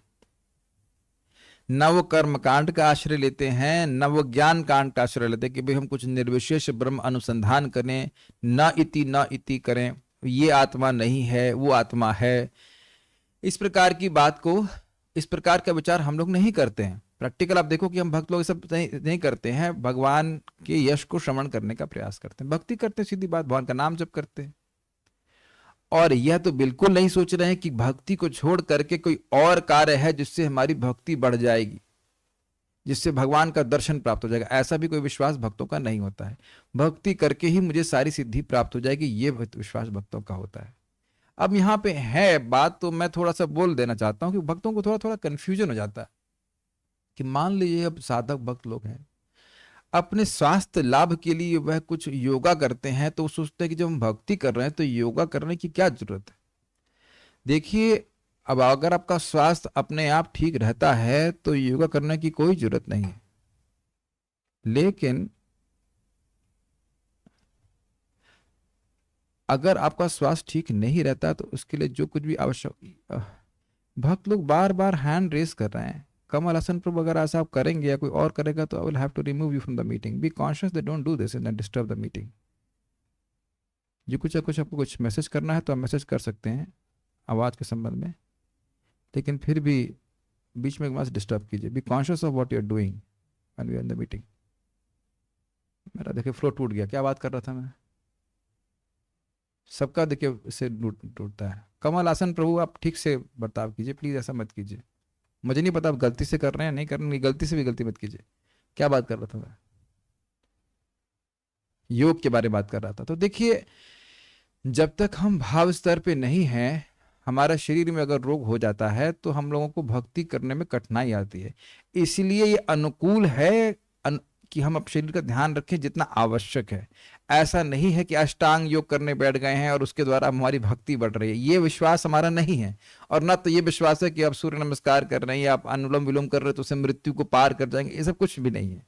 न वो कर्म कांड का आश्रय लेते हैं, न वो ज्ञान कांड का आश्रय लेते कि भाई हम कुछ निर्विशेष ब्रह्म अनुसंधान करें, न इति करें, ये आत्मा नहीं है वो आत्मा है। इस प्रकार की बात को, इस प्रकार का विचार हम लोग नहीं करते हैं। प्रैक्टिकल आप देखो कि हम भक्त लोग सब नहीं करते हैं। भगवान के यश को श्रवण करने का प्रयास करते हैं, भक्ति करते हैं, सीधी बात, भगवान का नाम जप करते हैं। और यह तो बिल्कुल नहीं सोच रहे हैं कि भक्ति को छोड़ करके कोई और कार्य है जिससे हमारी भक्ति बढ़ जाएगी, जिससे भगवान का दर्शन प्राप्त हो जाएगा। ऐसा भी कोई विश्वास भक्तों का नहीं होता है। भक्ति करके ही मुझे सारी सिद्धि प्राप्त हो जाएगी, ये विश्वास भक्तों का होता है। अब यहाँ पे है बात, तो मैं थोड़ा सा बोल देना चाहता हूँ कि भक्तों को थोड़ा थोड़ा कंफ्यूजन हो जाता है कि मान लीजिए अब साधक भक्त लोग हैं, अपने स्वास्थ्य लाभ के लिए वह कुछ योगा करते हैं, तो सोचते हैं कि जब हम भक्ति कर रहे हैं तो योगा करने की क्या जरूरत है। देखिए, अब अगर आपका स्वास्थ्य अपने आप ठीक रहता है तो योगा करने की कोई जरूरत नहीं है। लेकिन अगर आपका स्वास्थ्य ठीक नहीं रहता तो उसके लिए जो कुछ भी आवश्यक, भक्त लोग बार बार हैंड रेस कर रहे हैं। कमल हसन प्रभु अगर ऐसा आप करेंगे या कोई और करेगा तो I will have to remove you from the meeting. Be conscious that don't do this and disturb the meeting. जो कुछ आपको कुछ मैसेज करना है तो आप मैसेज कर सकते हैं आवाज के संबंध में, लेकिन फिर भी बीच में मत डिस्टर्ब कीजिए। Be conscious of what you are doing when we are in the meeting. मेरा देखिए फ्लो टूट गया, क्या बात कर रहा था मैं। सबका देखिए इससे टूटता है। कमल हासन प्रभु आप ठीक से बर्ताव कीजिए, प्लीज ऐसा मत कीजिए। मुझे नहीं पता आप गलती से कर रहे हैं, नहीं कर रहे हैं, गलती से भी गलती मत कीजिए। क्या बात कर रहा था मैं? योग के बारे में बात कर रहा था। तो देखिए, जब तक हम भाव स्तर पे नहीं हैं, हमारा शरीर में अगर रोग हो जाता है तो हम लोगों को भक्ति करने में कठिनाई आती है। इसलिए ये अनुकूल है कि हम अपने शरीर का ध्यान रखें जितना आवश्यक है। ऐसा नहीं है कि अष्टांग योग करने बैठ गए हैं और उसके द्वारा हमारी भक्ति बढ़ रही है, ये विश्वास हमारा नहीं है। और न तो ये विश्वास है कि आप सूर्य नमस्कार कर रहे हैं या आप अनुलोम विलोम कर रहे हैं तो उससे मृत्यु को पार कर जाएंगे, ये सब कुछ भी नहीं है।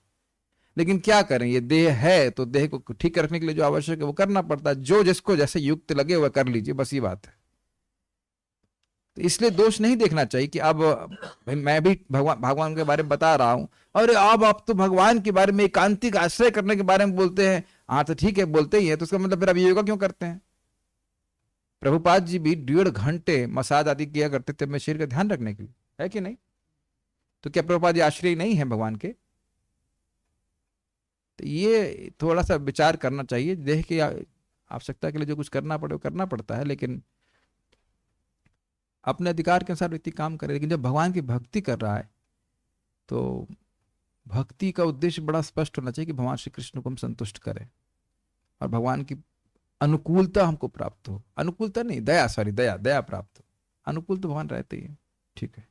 लेकिन क्या करें, ये देह है तो देह को ठीक रखने के लिए जो आवश्यक है वो करना पड़ता है। जो जिसको जैसे युक्त लगे वह कर लीजिए, बस ये बात है। तो इसलिए दोष नहीं देखना चाहिए कि अब भाई मैं भी भगवान के बारे में बता रहा हूं और अब आप तो भगवान के बारे में एकांतिक आश्रय करने के बारे में बोलते हैं। हाँ तो ठीक है, बोलते ही है, तो उसका मतलब फिर अब योगा क्यों करते हैं? प्रभुपाद जी भी 1.5 घंटे मसाज आदि किया करते थे अपने शरीर का ध्यान रखने के लिए, है कि नहीं? तो क्या प्रभुपाद जी आश्रय नहीं है भगवान के? तो ये थोड़ा सा विचार करना चाहिए। देह की आवश्यकता के लिए जो कुछ करना पड़े वो करना पड़ता है, लेकिन अपने अधिकार के अनुसार व्यक्ति काम करे। लेकिन जब भगवान की भक्ति कर रहा है तो भक्ति का उद्देश्य बड़ा स्पष्ट होना चाहिए कि भगवान श्री कृष्ण को हम संतुष्ट करें और भगवान की अनुकूलता हमको प्राप्त हो। अनुकूलता नहीं, दया, सॉरी, दया प्राप्त हो। अनुकूल तो भगवान रहते ही है, ठीक है।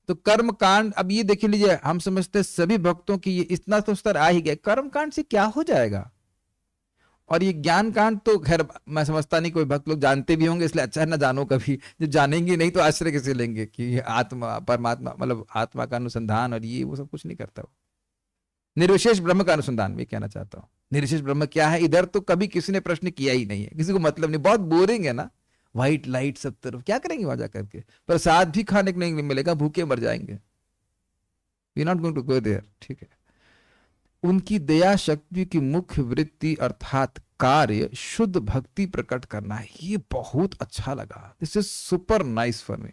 तो कर्म कांड, अब ये देख लीजिए, हम समझते सभी भक्तों की ये इतना तो स्तर आ ही गया, कर्म कांड से क्या हो जाएगा। और ये ज्ञान कांड तो खैर मैं समझता नहीं कोई भक्त लोग जानते भी होंगे, इसलिए अच्छा है ना जानो कभी। जो जानेंगे नहीं तो आश्रय कैसे लेंगे कि आत्मा परमात्मा मतलब आत्मा का अनुसंधान और ये वो सब कुछ नहीं करता। वो निर्विशेष ब्रह्म का अनुसंधान भी कहना चाहता हूँ। निर्विशेष ब्रह्म क्या है इधर तो कभी किसी ने प्रश्न किया ही नहीं है, किसी को मतलब नहीं। बहुत बोरिंग है ना, व्हाइट लाइट सब तरफ, क्या करेंगे वहां जा करके? प्रसाद भी खाने को नहीं मिलेगा, भूखे मर जाएंगे। We not going to go there, ठीक है। उनकी दया शक्ति की मुख्य वृत्ति अर्थात कार्य शुद्ध भक्ति प्रकट करना है। ये बहुत अच्छा लगा, this is super nice for me.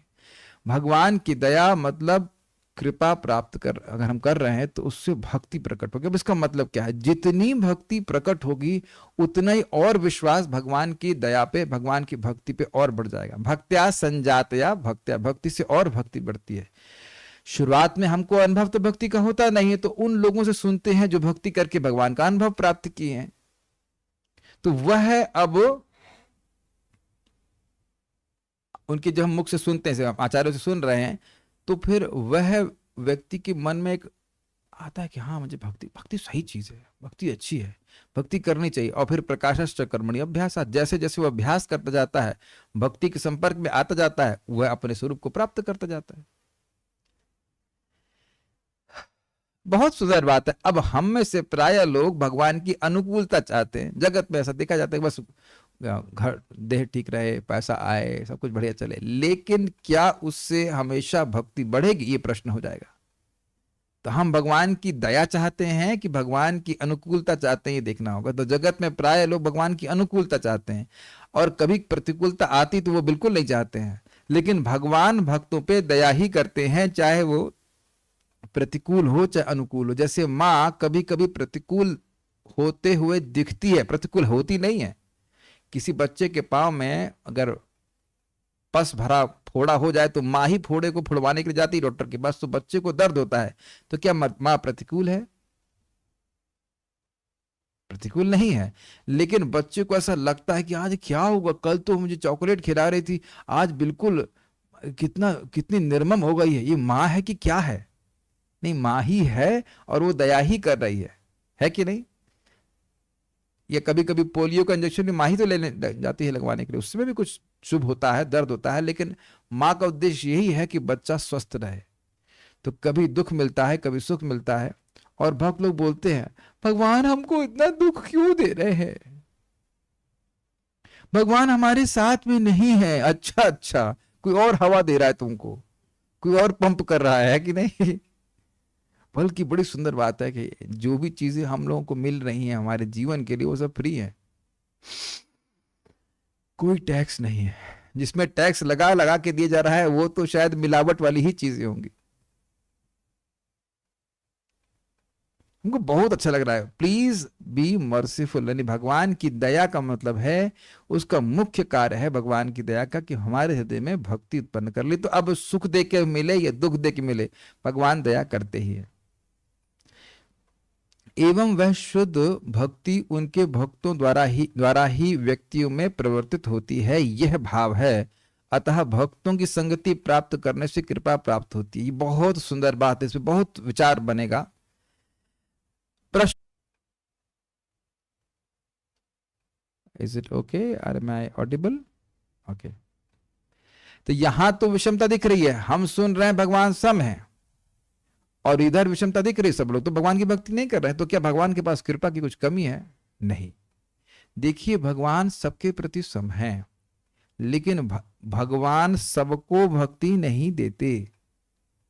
भगवान की दया मतलब कृपा प्राप्त कर अगर हम कर रहे हैं तो उससे भक्ति प्रकट होगी। अब इसका मतलब क्या है, जितनी भक्ति प्रकट होगी उतना ही और विश्वास भगवान की दया पे, भगवान की भक्ति पे और बढ़ जाएगा। भक्त्या संजातया भक्त्या, भक्ति से और भक्ति बढ़ती है। शुरुआत में हमको अनुभव तो भक्ति का होता नहीं है, तो उन लोगों से सुनते हैं जो भक्ति करके भगवान का अनुभव प्राप्त किए हैं, तो वह अब उनके जब हम मुख से सुनते हैं, आचार्यों से सुन रहे हैं, तो फिर वह व्यक्ति के मन में एक आता है कि हाँ मुझे भक्ति सही चीज है, भक्ति अच्छी है, भक्ति करनी चाहिए। और फिर प्रकाशश्च कर्मणि अभ्यासात्, जैसे जैसे वह अभ्यास करता जाता है, भक्ति के संपर्क में आता जाता है, वह अपने स्वरूप को प्राप्त करता जाता है। बहुत सुंदर बात है। अब हम में से प्राय लोग भगवान की अनुकूलता चाहते हैं। जगत में ऐसा देखा जाता है बस घर देह ठीक रहे, पैसा आए, सब कुछ बढ़िया चले, लेकिन क्या उससे हमेशा भक्ति बढ़ेगी, ये प्रश्न हो जाएगा। तो हम भगवान की दया चाहते हैं कि भगवान की अनुकूलता चाहते हैं, ये देखना होगा। तो जगत में प्राय लोग भगवान की अनुकूलता चाहते हैं, और कभी प्रतिकूलता आती तो वो बिल्कुल नहीं चाहते हैं। लेकिन भगवान भक्तों पे दया ही करते हैं, चाहे वो प्रतिकूल हो चाहे अनुकूल हो। जैसे माँ कभी कभी प्रतिकूल होते हुए दिखती है, प्रतिकूल होती नहीं है। किसी बच्चे के पांव में अगर पस भरा फोड़ा हो जाए तो माँ ही फोड़े को फुड़वाने के लिए जाती है डॉक्टर के पास, तो बच्चे को दर्द होता है, तो क्या माँ प्रतिकूल है? प्रतिकूल नहीं है। लेकिन बच्चे को ऐसा लगता है कि आज क्या होगा, कल तो मुझे चॉकलेट खिला रही थी, आज बिल्कुल कितनी निर्मम हो गई है, ये माँ है कि क्या है? नहीं, माँ ही है, और वो दया ही कर रही है कि नहीं? या कभी कभी पोलियो का इंजेक्शन भी माँ ही तो लेने जाती है लगवाने के लिए, उसमें भी कुछ शुभ होता है, दर्द होता है, लेकिन माँ का उद्देश्य यही है कि बच्चा स्वस्थ रहे। तो कभी दुख मिलता है, कभी सुख मिलता है। और भक्त लोग बोलते हैं भगवान हमको इतना दुख क्यों दे रहे हैं, भगवान हमारे साथ में नहीं है। अच्छा, कोई और हवा दे रहा है तुमको, कोई और पंप कर रहा है कि नहीं? बल्कि बड़ी सुंदर बात है कि जो भी चीजें हम लोगों को मिल रही हैं हमारे जीवन के लिए, वो सब फ्री है, कोई टैक्स नहीं है। जिसमें टैक्स लगा के दिया जा रहा है वो तो शायद मिलावट वाली ही चीजें होंगी। हमको बहुत अच्छा लग रहा है। प्लीज बी मर्सीफुल, यानी भगवान की दया का मतलब है, उसका मुख्य कार्य है भगवान की दया का कि हमारे हृदय में भक्ति उत्पन्न कर ली। तो अब सुख दे के मिले या दुख दे के मिले, भगवान दया करते ही है। एवं वह शुद्ध भक्ति उनके भक्तों द्वारा ही व्यक्तियों में प्रवर्तित होती है, यह भाव है। अतः भक्तों की संगति प्राप्त करने से कृपा प्राप्त होती है। ये बहुत सुंदर बात है, इसमें बहुत विचार बनेगा। प्रश्न, is it okay, are am I audible? Okay. तो यहां तो विषमता दिख रही है, हम सुन रहे हैं भगवान सम है, और इधर विषमता दिख रही है, सब लोग तो भगवान की भक्ति नहीं कर रहे हैं। तो क्या भगवान के पास कृपा की कुछ कमी है? नहीं। देखिए, भगवान सबके प्रति सम है, लेकिन भगवान सबको भक्ति नहीं देते,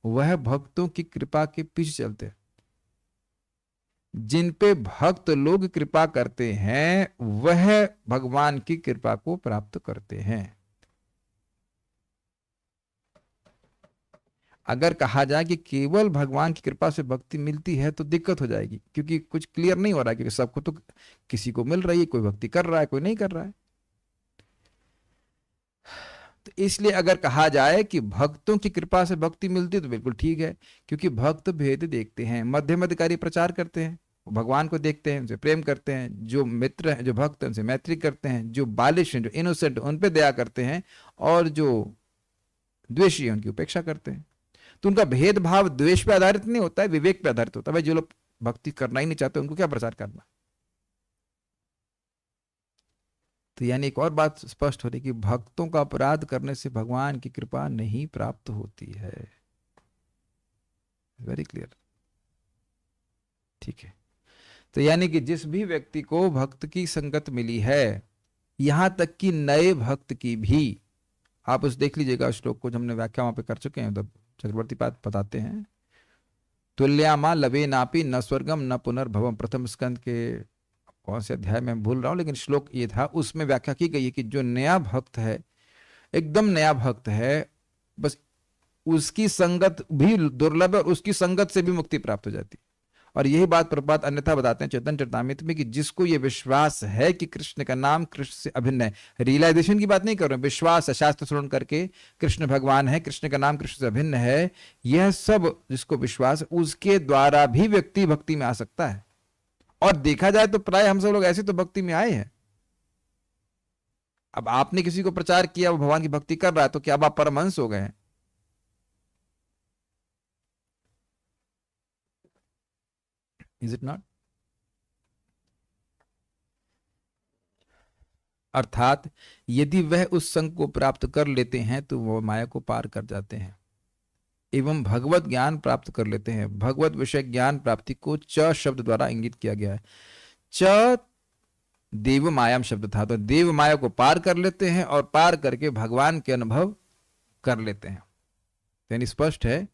वह भक्तों की कृपा के पीछे चलते। जिन पे भक्त लोग कृपा करते हैं वह भगवान की कृपा को प्राप्त करते हैं। अगर कहा जाए कि केवल भगवान की कृपा से भक्ति मिलती है तो दिक्कत हो जाएगी, क्योंकि कुछ क्लियर नहीं हो रहा है, क्योंकि सबको तो किसी को मिल रही है, कोई भक्ति कर रहा है, कोई नहीं कर रहा है। तो इसलिए अगर कहा जाए कि भक्तों की कृपा से भक्ति मिलती है तो बिल्कुल ठीक है, क्योंकि भक्त भेद देखते हैं, मध्यम अधिकारी प्रचार करते हैं, भगवान को देखते हैं, उनसे प्रेम करते हैं, जो मित्र हैं, जो भक्त हैं, उनसे मैत्री करते हैं, जो बालिश हैं, जो इनोसेंट, उन पे दया करते हैं, और जो द्वेषी हैं उनकी उपेक्षा करते हैं। तो उनका भेदभाव द्वेष पे आधारित नहीं होता है, विवेक पे आधारित होता है। भाई जो लोग भक्ति करना ही नहीं चाहते उनको क्या प्रचार करना। तो यानी एक और बात स्पष्ट हो रही कि भक्तों का अपराध करने से भगवान की कृपा नहीं प्राप्त होती है। वेरी क्लियर, ठीक है। तो यानी कि जिस भी व्यक्ति को भक्त की संगत मिली है, यहां तक कि नए भक्त की भी, आप उस देख लीजिएगा श्लोक को, जो हमने व्याख्या वहां पे कर चुके हैं, उधर चक्रवर्ती पाद बताते हैं, तुल्यामा लवे नापी न स्वर्गम न पुनर्भवम, प्रथम स्कंद के कौन से अध्याय में भूल रहा हूं, लेकिन श्लोक ये था, उसमें व्याख्या की गई है कि जो नया भक्त है, एकदम नया भक्त है, बस उसकी संगत भी दुर्लभ है और उसकी संगत से भी मुक्ति प्राप्त हो जाती है। और यही बात प्रभुपाद अन्यथा बताते हैं चैतन्य चरितामृत में कि जिसको ये विश्वास है कि कृष्ण का नाम कृष्ण से अभिन्न है, रियलाइजेशन की बात नहीं कर रहे हैं, विश्वास है, शास्त्र श्रवण करके कृष्ण भगवान है, कृष्ण का नाम कृष्ण से अभिन्न है, यह सब जिसको विश्वास है, उसके द्वारा भी व्यक्ति भक्ति में आ सकता है। और देखा जाए तो प्राय हम सब लोग ऐसे तो भक्ति में आए हैं। अब आपने किसी को प्रचार किया, वो भगवान की भक्ति कर रहा है, तो क्या अब आप परमहंस हो गए हैं? Is it not? अर्थात यदि वह उस संग को प्राप्त कर लेते हैं तो वह माया को पार कर जाते हैं एवं भगवत ज्ञान प्राप्त कर लेते हैं। भगवत विषय ज्ञान प्राप्ति को च शब्द द्वारा इंगित किया गया है। च देव मायाम शब्द था, तो देव माया को पार कर लेते हैं और पार करके भगवान के अनुभव कर लेते हैं। यानी स्पष्ट है,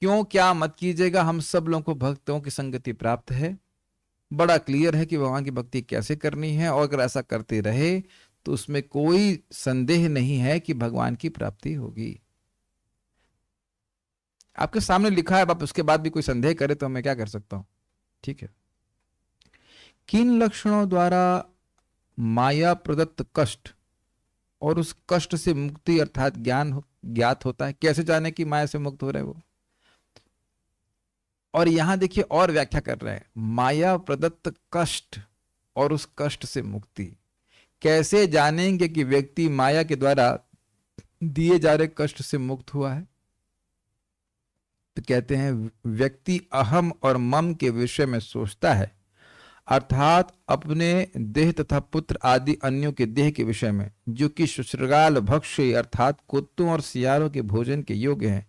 क्यों क्या मत कीजिएगा, हम सब लोगों को भक्तों की संगति प्राप्त है। बड़ा क्लियर है कि भगवान की भक्ति कैसे करनी है, और अगर ऐसा करते रहे तो उसमें कोई संदेह नहीं है कि भगवान की प्राप्ति होगी। आपके सामने लिखा है, आप उसके बाद भी कोई संदेह करे तो मैं क्या कर सकता हूं? ठीक है। किन लक्षणों द्वारा माया प्रदत्त कष्ट और उस कष्ट से मुक्ति अर्थात ज्ञान ज्ञात होता है? कैसे जाने कि माया से मुक्त हो रहे वो? और यहां देखिए और व्याख्या कर रहे हैं, माया प्रदत्त कष्ट और उस कष्ट से मुक्ति। कैसे जानेंगे कि व्यक्ति माया के द्वारा दिए जा रहे कष्ट से मुक्त हुआ है? तो कहते हैं, व्यक्ति अहम और मम के विषय में सोचता है, अर्थात अपने देह तथा पुत्र आदि अन्यों के देह के विषय में, जो कि शुश्रगाल भक्ष्य अर्थात कुत्तों और सियारों के भोजन के योग्य हैं,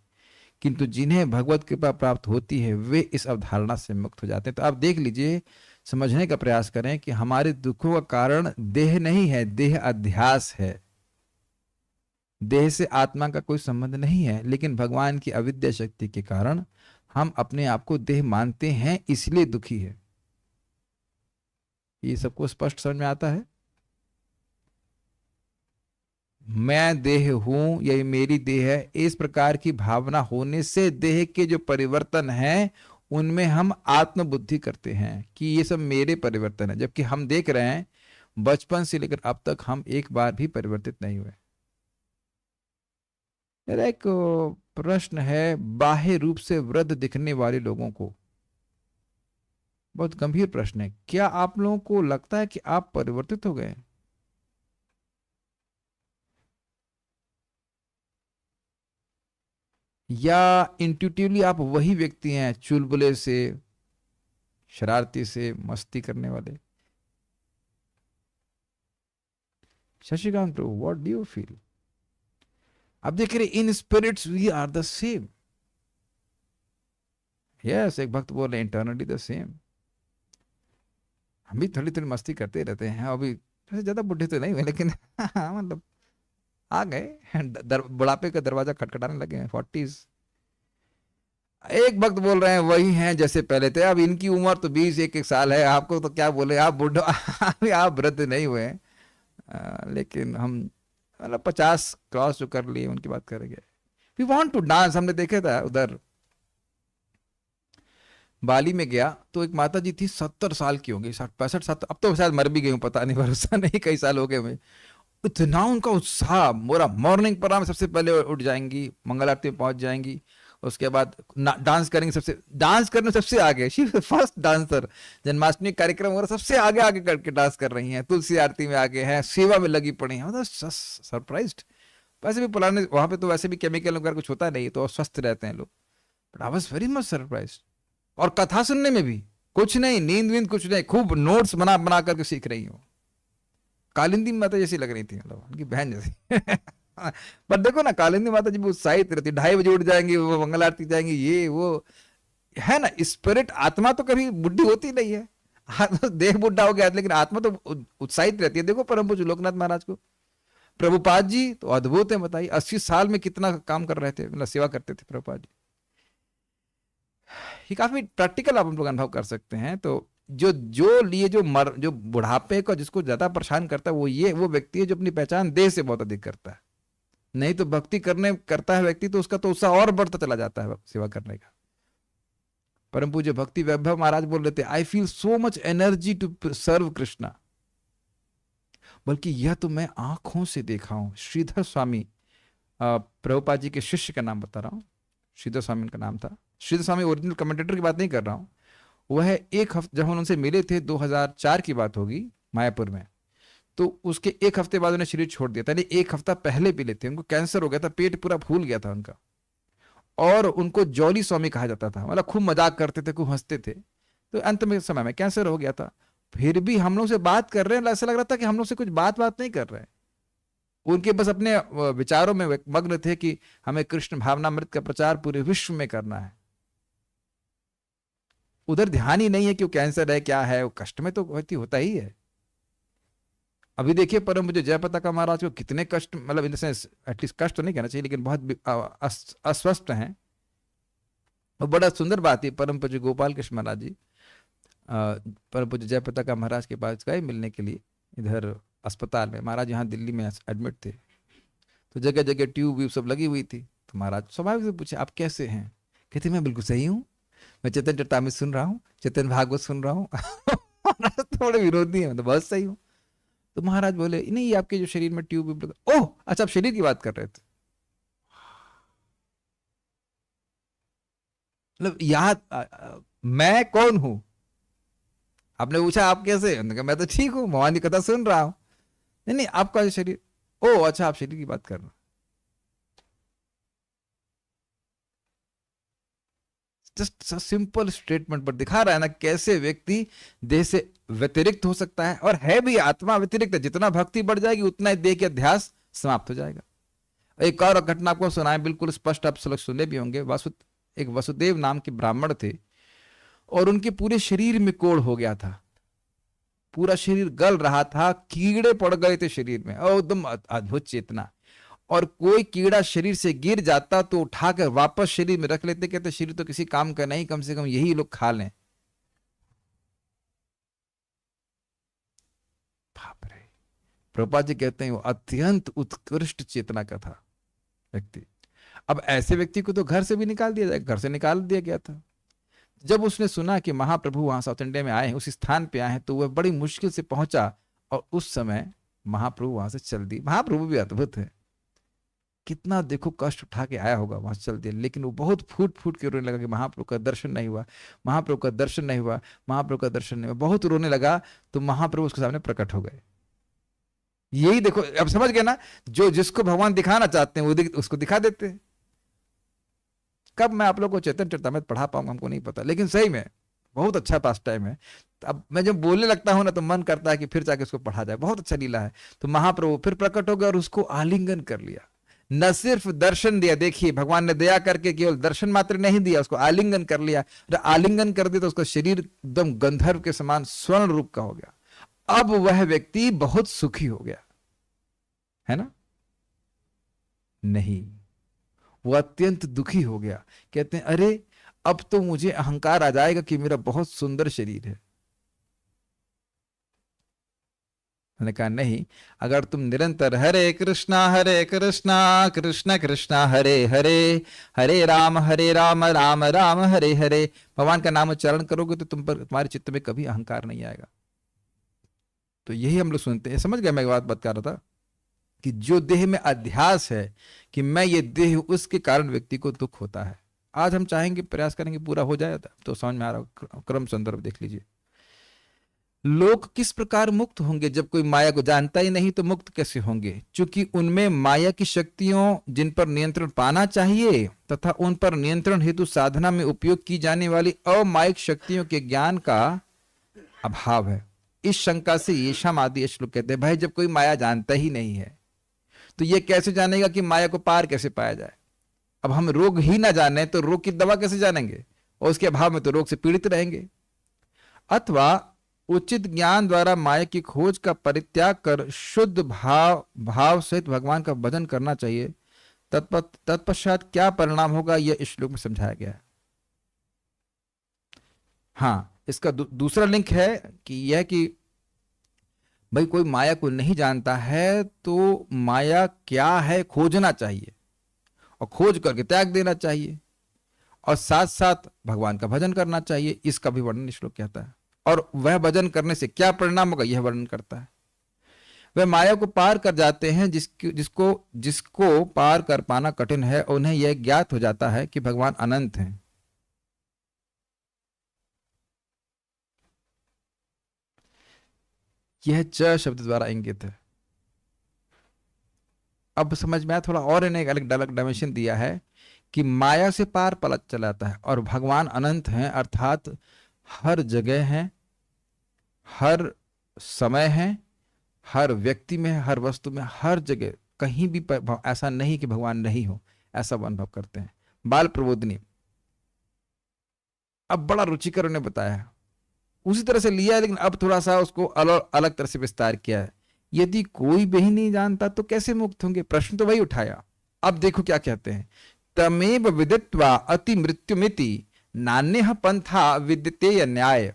किंतु जिन्हें भगवत कृपा प्राप्त होती है वे इस अवधारणा से मुक्त हो जाते हैं। तो आप देख लीजिए, समझने का प्रयास करें कि हमारे दुखों का कारण देह नहीं है, देह अध्यास है। देह से आत्मा का कोई संबंध नहीं है, लेकिन भगवान की अविद्या शक्ति के कारण हम अपने आप को देह मानते हैं, इसलिए दुखी है। ये सबको स्पष्ट समझ में आता है? मैं देह हूं या ये मेरी देह है, इस प्रकार की भावना होने से देह के जो परिवर्तन हैं उनमें हम आत्मबुद्धि करते हैं कि ये सब मेरे परिवर्तन है, जबकि हम देख रहे हैं बचपन से लेकर अब तक हम एक बार भी परिवर्तित नहीं हुए। मेरा एक प्रश्न है, बाह्य रूप से वृद्ध दिखने वाले लोगों को, बहुत गंभीर प्रश्न है, क्या आप लोगों को लगता है कि आप परिवर्तित हो गए? या इंट्यूटिवली आप वही व्यक्ति हैं, चुलबुले से, शरारती से, मस्ती करने वाले? Shashikant Prabhu, what do you feel? अब देख रहे, in spirits we are the same. Yes, एक भक्त बोल रहे इंटरनली द सेम। हम भी थोड़ी थोड़ी मस्ती करते रहते हैं, अभी ज्यादा बुढ़े तो नहीं हुए, लेकिन मतलब आ गए, बुढ़ापे का दरवाजा खटखटाने लगे हैं, 40s। एक भक्त बोल रहे हैं वही हैं जैसे पहले थे। अब इनकी उम्र तो 20-21 साल है, आपको तो क्या बोले, आप बुढ़ा आप वृद्ध नहीं हुए हैं, लेकिन हम मतलब 50 क्रॉस जो कर लिए उनकी बात करेंगे। We want to dance. हमने देखा था उधर बाली में गया तो एक माता जी थी, 70 साल की होंगी, 60-65 अब तो शायद मर भी गई हूँ, पता नहीं, भरोसा नहीं, कई साल हो गए मुझे। इतना उनका उत्साह, मोरा मॉर्निंग प्रोग्राम सबसे पहले उठ जाएंगी, मंगल आरती में पहुंच जाएंगी, उसके बाद डांस करेंगे, डांस करने सबसे आगे, शी फर्स्ट डांसर। जन्माष्टमी कार्यक्रम हो रहा, सबसे आगे आगे करके डांस कर रही हैं, तुलसी आरती में आगे हैं, सेवा में लगी पड़ी हैं। मतलब सरप्राइज्ड। वैसे भी पुराने वहां पे तो वैसे भी केमिकल वगैरह कुछ होता नहीं, तो स्वस्थ रहते हैं लोग, but I was very much surprised. और कथा सुनने में भी कुछ नहीं, नींद वींद कुछ नहीं, खूब नोट्स बना बना करके सीख रही हो। कालिंदी माता जैसी लग रही थी, मतलब उनकी बहन जैसी। पर देखो ना, कालिंदी माता जी भी उत्साहित रहती, 2:30 बजे उठ जाएंगी, वो मंगल आरती जाएंगी, ये वो है ना। स्पिरिट, आत्मा तो कभी बुढ़ी होती नहीं है, देह बुढ़ा हो गया, लेकिन आत्मा तो उत्साहित रहती है। देखो परम पूज्य लोकनाथ महाराज को, प्रभुपाद जी तो अद्भुत है, बताइए 80 साल में कितना काम कर रहे थे, मतलब सेवा करते थे प्रभुपाद जी। ये काफी प्रैक्टिकल आप हम लोग अनुभव कर सकते हैं। तो जो लिए जो बुढ़ापे का जिसको ज्यादा परेशान करता है वो व्यक्ति है जो अपनी पहचान देह से बहुत अधिक करता है। नहीं तो भक्ति करता है व्यक्ति तो उसका तो उत्साह और बढ़ता चला जाता है सेवा करने का। परम पूज्य भक्ति वैभव महाराज बोल रहे थे, I feel so much energy to serve Krishna. बल्कि यह तो मैं आंखों से देखा हूं। श्रीधर स्वामी, प्रभुपाद जी के शिष्य का नाम बता रहा हूं, श्रीधर स्वामी उनका नाम था। श्रीधर स्वामी ओरिजिनल कमेंटेटर की बात नहीं कर रहा हूं। वह एक हफ्ते जब हम उनसे मिले थे, 2004 की बात होगी, मायापुर में, तो उसके एक हफ्ते बाद उन्हें शरीर छोड़ दिया था। यानी एक हफ्ता पहले मिले थे, उनको कैंसर हो गया था, पेट पूरा फूल गया था उनका, और उनको जॉली स्वामी कहा जाता था। मतलब खूब मजाक करते थे, खूब हंसते थे। तो अंत में समय में कैंसर हो गया था। फिर भी हम लोग से बात कर रहे हैं, ऐसा लग रहा था कि हम लोग से कुछ बात नहीं कर रहे हैं। उनके बस अपने विचारों में मग्न थे कि हमें कृष्ण भावनामृत का प्रचार पूरे विश्व में करना है। उधर ध्यान ही नहीं है कि वो कैंसर है क्या है, वो कष्ट में तो व्यक्ति होता ही है। अभी देखिए परम मुझे जयपताका महाराज को कितने कष्ट, मतलब इन सेंस एटलीस्ट कष्ट तो नहीं कहना चाहिए, लेकिन बहुत अस्वस्थ हैं। और बड़ा सुंदर बात है, परम पूज्य गोपाल कृष्ण महाराज जी परम पूज्य जयपताका महाराज के पास गए मिलने के लिए इधर अस्पताल में। महाराज यहाँ दिल्ली में एडमिट थे, तो जगह जगह ट्यूब व्यूब सब लगी हुई थी। तो महाराज स्वाभाविक से पूछे, आप कैसे हैं? कहते मैं बिल्कुल सही हूँ, मैं चेतन चरितामृत सुन रहा हूँ, चेतन भागवत सुन रहा हूँ। थोड़े विरोधी है, मैं तो बहुत सही हूँ। तो महाराज बोले, नहीं आपके जो शरीर में ट्यूब व्यूब लगा। ओह अच्छा, आप शरीर की बात कर रहे थे। मतलब याद मैं कौन हूं? आपने पूछा आप कैसे? मैं तो ठीक हूं, भगवान की कथा सुन रहा हूं। नहीं नहीं, आपका शरीर, ओ अच्छा आप शरीर की बात कर रहे हो। जस्ट सिंपल स्टेटमेंट पर दिखा रहा है ना कैसे व्यक्ति देह से व्यतिरिक्त हो सकता है, और है भी आत्मा व्यतिरिक्त है। जितना भक्ति बढ़ जाएगी उतना ही देह के अध्यास समाप्त हो जाएगा। एक और घटना आपको सुनाए, बिल्कुल स्पष्ट, आप लोग सुने भी होंगे। एक वसुदेव नाम के ब्राह्मण थे, और उनके पूरे शरीर में कोढ़ हो गया था, पूरा शरीर गल रहा था, कीड़े पड़ गए थे शरीर में, और एकदम अद्भुत चेतना। और कोई कीड़ा शरीर से गिर जाता तो उठाकर वापस शरीर में रख लेते, कहते शरीर तो किसी काम का नहीं, कम से कम यही लोग खा लें। बाप रे, प्रभुपाद जी कहते हैं वो अत्यंत उत्कृष्ट चेतना का था व्यक्ति। अब ऐसे व्यक्ति को तो घर से भी निकाल दिया जाए, घर से निकाल दिया गया था। जब उसने सुना कि महाप्रभु वहां साउथ इंडिया में आए हैं, उस स्थान पे आए हैं, तो वह बड़ी मुश्किल से पहुंचा, और उस समय महाप्रभु वहां से चल दिए। महाप्रभु भी अद्भुत है, कितना देखो कष्ट उठा के आया होगा, वहां से चल दिया। लेकिन वो बहुत फूट फूट के रोने लगा कि महाप्रभु का दर्शन नहीं हुआ, महाप्रभु का दर्शन नहीं हुआ, महाप्रभु का दर्शन नहीं हुआ। बहुत रोने लगा, तो महाप्रभु उसके सामने प्रकट हो गए। यही देखो, अब समझ गए ना, जो जिसको भगवान दिखाना चाहते हैं वो उसको दिखा देते हैं। कब मैं आप लोग को चेतन चरितामृत पढ़ा पाऊंगा हमको नहीं पता, लेकिन सही में बहुत अच्छा पास टाइम है। अब मैं जब बोलने लगता हूं ना तो मन करता है कि फिर जाके उसको पढ़ा जाए, बहुत अच्छा लीला है। तो महाप्रभु फिर प्रकट हो गए और उसको आलिंगन कर लिया। न सिर्फ दर्शन दिया, देखिए भगवान ने दया करके केवल दर्शन मात्र नहीं दिया, उसको आलिंगन कर लिया। आलिंगन कर दिया तो उसका शरीर एकदम गंधर्व के समान स्वर्ण रूप का हो गया। अब वह व्यक्ति बहुत सुखी हो गया है ना? नहीं, वो अत्यंत दुखी हो गया। कहते हैं अरे अब तो मुझे अहंकार आ जाएगा कि मेरा बहुत सुंदर शरीर है। मैंने कहा नहीं, अगर तुम निरंतर हरे कृष्णा कृष्ण कृष्णा हरे हरे, हरे राम राम राम हरे हरे भगवान का नाम उच्चारण करोगे तो तुम्हारे चित्त में कभी अहंकार नहीं आएगा। तो यही हम लोग सुनते हैं। समझ गए मैं बात बता रहा था कि जो देह में अध्यास है कि मैं ये देह, उसके कारण व्यक्ति को दुख होता है। आज हम चाहेंगे, प्रयास करेंगे पूरा हो जाए, तो समझ में आ रहा। क्रम संदर्भ देख लीजिए। लोग किस प्रकार मुक्त होंगे? जब कोई माया को जानता ही नहीं तो मुक्त कैसे होंगे? क्योंकि उनमें माया की शक्तियों जिन पर नियंत्रण पाना चाहिए तथा उन पर नियंत्रण हेतु साधना में उपयोग की जाने वाली अमायिक शक्तियों के ज्ञान का अभाव है। इस शंका से येषाम आदि श्लोक कहते हैं, भाई जब कोई माया जानता ही नहीं है तो ये कैसे जानेगा कि माया को पार कैसे पाया जाए? अब हम रोग ही ना जाने तो रोग की दवा कैसे जानेंगे? और उसके अभाव में तो रोग से पीड़ित रहेंगे। अथवा उचित ज्ञान द्वारा माया की खोज का परित्याग कर शुद्ध भाव सहित भगवान का भजन करना चाहिए। तत्पश्चात क्या परिणाम होगा यह इस श्लोक में समझाया गया है। हाँ, इसका दूसरा लिंक है कि यह कि भाई कोई माया को नहीं जानता है तो माया क्या है खोजना चाहिए और खोज करके त्याग देना चाहिए, और साथ साथ भगवान का भजन करना चाहिए। इसका भी वर्णन श्लोक कहता है। और वह भजन करने से क्या परिणाम होगा यह वर्णन करता है। वह माया को पार कर जाते हैं जिसको जिसको पार कर पाना कठिन है, उन्हें यह ज्ञात हो जाता है कि भगवान अनंत हैं। यह च शब्द द्वारा इंगित है। अब समझ में आया थोड़ा, और इन्हें एक अलग डायमेंशन दिया है कि माया से पार पलट चला जाता है और भगवान अनंत हैं, अर्थात हर जगह हैं, हर समय है, हर व्यक्ति में, हर वस्तु में, हर जगह कहीं भी ऐसा नहीं कि भगवान नहीं हो, ऐसा अनुभव करते हैं। बाल प्रबोधिनी अब बड़ा रुचिकर उन्हें बताया, उसी तरह से लिया है लेकिन अब थोड़ा सा उसको अलग तरह से विस्तार किया है। यदि कोई भी नहीं जानता तो कैसे मुक्त होंगे, प्रश्न तो वही उठाया। अब देखो क्या कहते हैं, तमेव विदित्वा अति मृत्युमिति नान्यः पंथा विद्यते न्याय।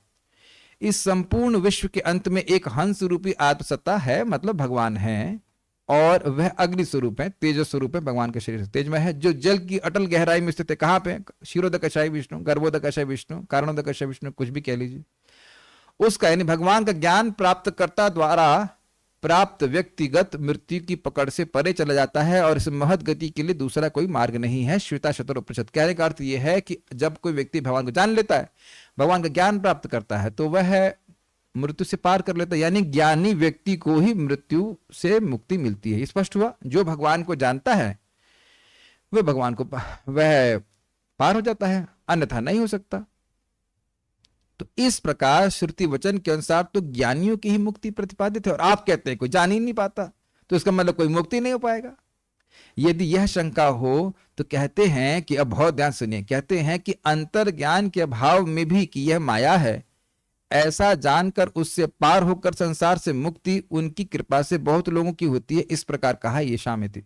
इस संपूर्ण विश्व के अंत में एक हंस रूपी आत्मसत्ता है, मतलब भगवान है, और वह अग्नि स्वरूप है, तेजस स्वरूप है, भगवान के शरीर तेजमय है, जो जल की अटल गहराई में स्थित है। कहां पे? क्षीरोदकशाय विष्णु, गर्भोदकशाय विष्णु, कारणोदकशाय विष्णु, कुछ भी कह लीजिए। उसका यानी भगवान का ज्ञान प्राप्तकर्ता द्वारा प्राप्त व्यक्तिगत मृत्यु की पकड़ से परे चला जाता है और इस महत गति के लिए दूसरा कोई मार्ग नहीं है। श्वेता शतर उपनिषद। कहने का अर्थ यह है कि जब कोई व्यक्ति भगवान को जान लेता है, भगवान का ज्ञान प्राप्त करता है, तो वह मृत्यु से पार कर लेता है, यानी ज्ञानी व्यक्ति को ही मृत्यु से मुक्ति मिलती है। स्पष्ट हुआ? जो भगवान को जानता है वह भगवान को वह पार हो जाता है, अन्यथा नहीं हो सकता। तो इस प्रकार श्रुति वचन के अनुसार तो ज्ञानियों की ही मुक्ति प्रतिपादित है, और आप कहते हैं कोई जान ही नहीं पाता, तो इसका मतलब कोई मुक्ति नहीं हो पाएगा। यदि यह शंका हो तो कहते हैं कि, अब बहुत ध्यान सुनिए, कहते हैं कि अंतर ज्ञान के अभाव में भी कि यह माया है, ऐसा जानकर उससे पार होकर संसार से मुक्ति उनकी कृपा से बहुत लोगों की होती है। इस प्रकार कहा ये शामिति,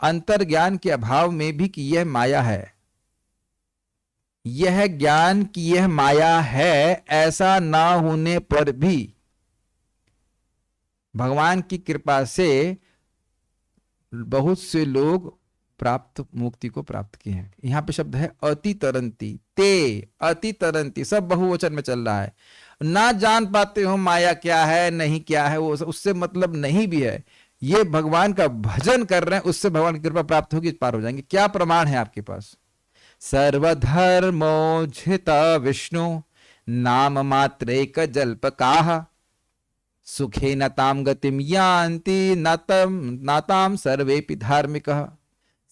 अंतर ज्ञान के अभाव में भी कि यह माया है, यह ज्ञान की यह माया है, ऐसा ना होने पर भी भगवान की कृपा से बहुत से लोग प्राप्त मुक्ति को प्राप्त किए हैं। यहां पे शब्द है अति तरंती, ते अति तरंती, सब बहुवचन में चल रहा है। ना जान पाते हो माया क्या है नहीं क्या है, वो उससे मतलब नहीं भी है, ये भगवान का भजन कर रहे हैं, उससे भगवान की कृपा प्राप्त होगी, पार हो जाएंगे। क्या प्रमाण है आपके पास? सर्वधर्मोज्झित विष्णु नाम मात्रैक जल्पकाः सुखे नताम गतिम यान्ति नाताम सर्वेपि धार्मिकः।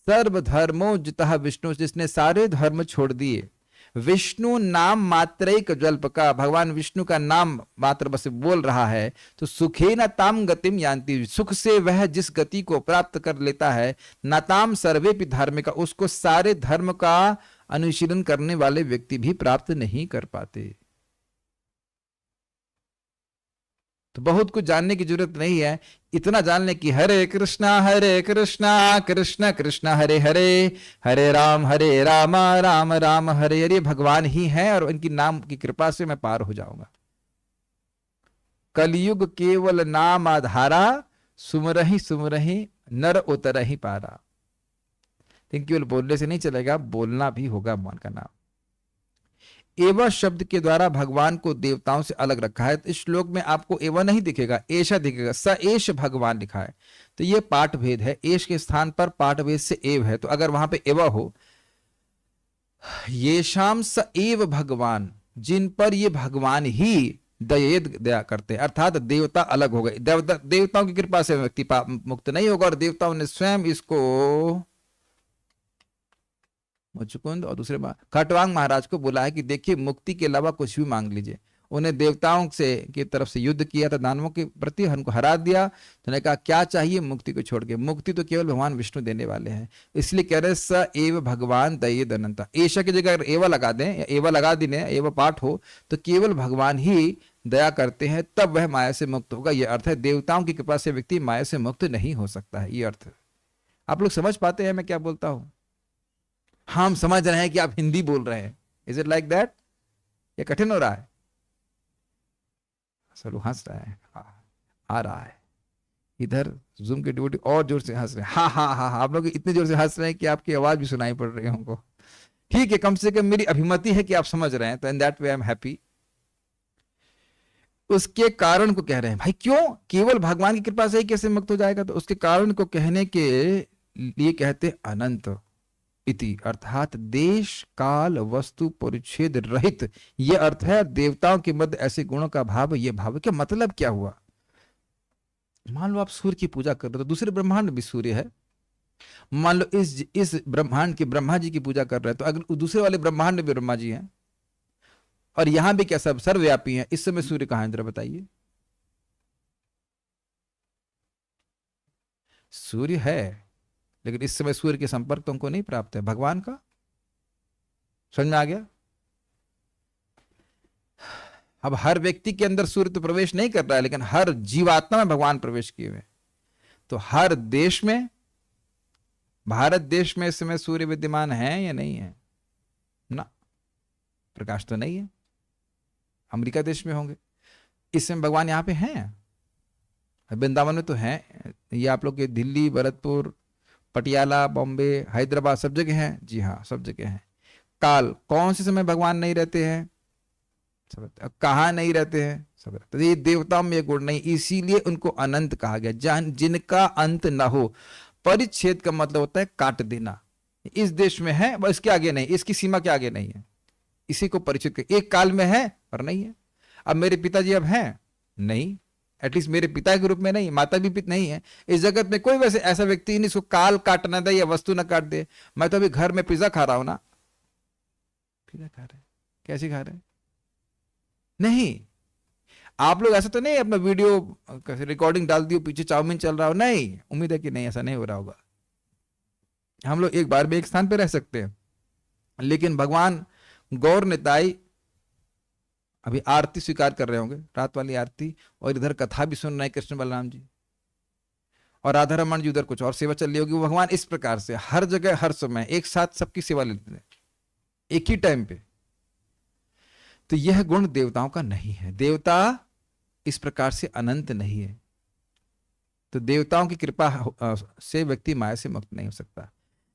सर्वधर्मोज्झितः विष्णु, जिसने सारे धर्म छोड़ दिए, विष्णु नाम मात्रैक जल्पका, भगवान विष्णु का नाम मात्र बस बोल रहा है, तो सुखे न ताम गतिम यान्ति, सुख से वह जिस गति को प्राप्त कर लेता है, नताम सर्वेपि धार्मिका, उसको सारे धर्म का अनुशीलन करने वाले व्यक्ति भी प्राप्त नहीं कर पाते। तो बहुत कुछ जानने की जरूरत नहीं है, इतना जानने की हरे कृष्णा कृष्ण कृष्ण हरे हरे, हरे राम राम राम हरे हरे, भगवान ही हैं और इनकी नाम की कृपा से मैं पार हो जाऊंगा। कलयुग केवल नाम आधारा, सुमरहि नर उतरहि पारा। लेकिन केवल बोलने से नहीं चलेगा, बोलना भी होगा भगवान का नाम। एवं शब्द के द्वारा भगवान को देवताओं से अलग रखा है। इस श्लोक में आपको एवं नहीं दिखेगा, ऐशा दिखेगा, स एश भगवान लिखा है, तो ये पाठ भेद है। एश के स्थान पर पाठ भेद से एव है, तो अगर वहां पे एवं हो, ये शाम स एव भगवान, जिन पर ये भगवान ही दया करते हैं, अर्थात देवता अलग हो गए। देवताओं की कृपा से व्यक्ति मुक्त नहीं होगा, और देवताओं ने स्वयं इसको मुचुकुंद और दूसरे खटवांग महाराज को बोला है कि देखिए मुक्ति के अलावा कुछ भी मांग लीजिए। उन्हें देवताओं से की तरफ से युद्ध किया था, दानवों के प्रति हमको हरा दिया, तो उन्होंने कहा क्या चाहिए, मुक्ति को छोड़ के। मुक्ति तो केवल भगवान विष्णु देने वाले हैं, इसलिए कह रहे स एव भगवान दये दनंता। ऐशा की जगह अगर एवा लगा दें, एवा लगा देने एवा पाठ हो, तो केवल भगवान ही दया करते हैं, तब वह माया से मुक्त होगा। यह अर्थ है, देवताओं की कृपा से व्यक्ति माया से मुक्त नहीं हो सकता है। ये अर्थ आप लोग समझ पाते हैं मैं क्या बोलता हूं? हम समझ रहे हैं कि आप हिंदी बोल रहे हैं, इज इट लाइक दैट? ये कठिन हो रहा है? सलू हंस रहा है, आ रहा है इधर, जूम के डिवोटी और जोर से हंस रहे हैं, हाँ हाँ हाँ हाँ, आप लोग इतने जोर से हंस रहे हैं कि आपकी आवाज भी सुनाई पड़ रही है हमको। ठीक है, कम से कम मेरी अभिमति है कि आप समझ रहे हैं, तो in that way I am happy. उसके कारण को कह रहे हैं, भाई क्यों केवल भगवान की कृपा से ही कैसे मुक्त हो जाएगा, तो उसके कारण को कहने के लिए कहते अनंत इति, अर्थात देश काल वस्तु परिच्छेद रहित। यह अर्थ है देवताओं के मध्य ऐसे गुणों का भाव, ये भाव क्या मतलब क्या हुआ। मान लो आप सूर्य की पूजा कर रहे हो, तो दूसरे ब्रह्मांड भी सूर्य है। मान लो इस ब्रह्मांड के ब्रह्मा जी की पूजा कर रहे हैं, तो अगर दूसरे वाले ब्रह्मांड में ब्रह्मा जी हैं, और यहां भी क्या सब सर्वव्यापी हैं, इस समय सूर्य कहां है जरा बताइए। सूर्य है, लेकिन इस समय सूर्य के संपर्क तो हमको नहीं प्राप्त है भगवान का। समझ में आ गया। अब हर व्यक्ति के अंदर सूर्य तो प्रवेश नहीं कर रहा है, लेकिन हर जीवात्मा में भगवान प्रवेश किए हुए। तो हर देश में, भारत देश में इस समय सूर्य विद्यमान है या नहीं है ना, प्रकाश तो नहीं है। अमेरिका देश में होंगे इस समय भगवान, यहां पे हैं, वृंदावन में तो हैं। ये आप लोग के दिल्ली, भरतपुर, पटियाला, बॉम्बे, हैदराबाद सब जगह हैं। जी हाँ, सब जगह हैं। काल, कौन से समय भगवान नहीं रहते हैं, सब रहते हैं। कहाँ नहीं रहते हैं, सब रहते हैं। ये देवताओं में ये गुण नहीं, इसीलिए उनको अनंत कहा गया, जिनका अंत ना हो। परिच्छेद का मतलब होता है काट देना। इस देश में है, बस इसके आगे नहीं, इसकी सीमा के आगे नहीं है, इसी को परिच्छेद कर। एक काल में है और नहीं है। अब मेरे पिताजी अब हैं नहीं, एटलीस्ट मेरे पिता के रूप में नहीं, माता भी पिता नहीं है। इस जगत में कोई वैसे ऐसा व्यक्ति नहीं जिसको काल काटना दे या वस्तु ना काट दे। मैं तो अभी घर में पिज्जा खा रहा हूं ना, पिज्जा खा रहे, कैसे खा रहे, नहीं आप लोग ऐसा तो नहीं अपना वीडियो रिकॉर्डिंग डाल दियो, पीछे चाउमीन चल रहा हो, नहीं, उम्मीद है कि नहीं, ऐसा नहीं हो रहा होगा। हम लोग एक बार में एक स्थान पे रह सकते हैं, लेकिन भगवान गौर निताई अभी आरती स्वीकार कर रहे होंगे, रात वाली आरती, और इधर कथा भी सुन रहे हैं कृष्ण बलराम जी, और राधा रमन जी उधर कुछ और सेवा चल रही होगी। भगवान इस प्रकार से हर जगह हर समय एक साथ सबकी सेवा लेते हैं एक ही टाइम पे। तो यह गुण देवताओं का नहीं है, देवता इस प्रकार से अनंत नहीं है। तो देवताओं की कृपा से व्यक्ति माया से मुक्त नहीं हो सकता।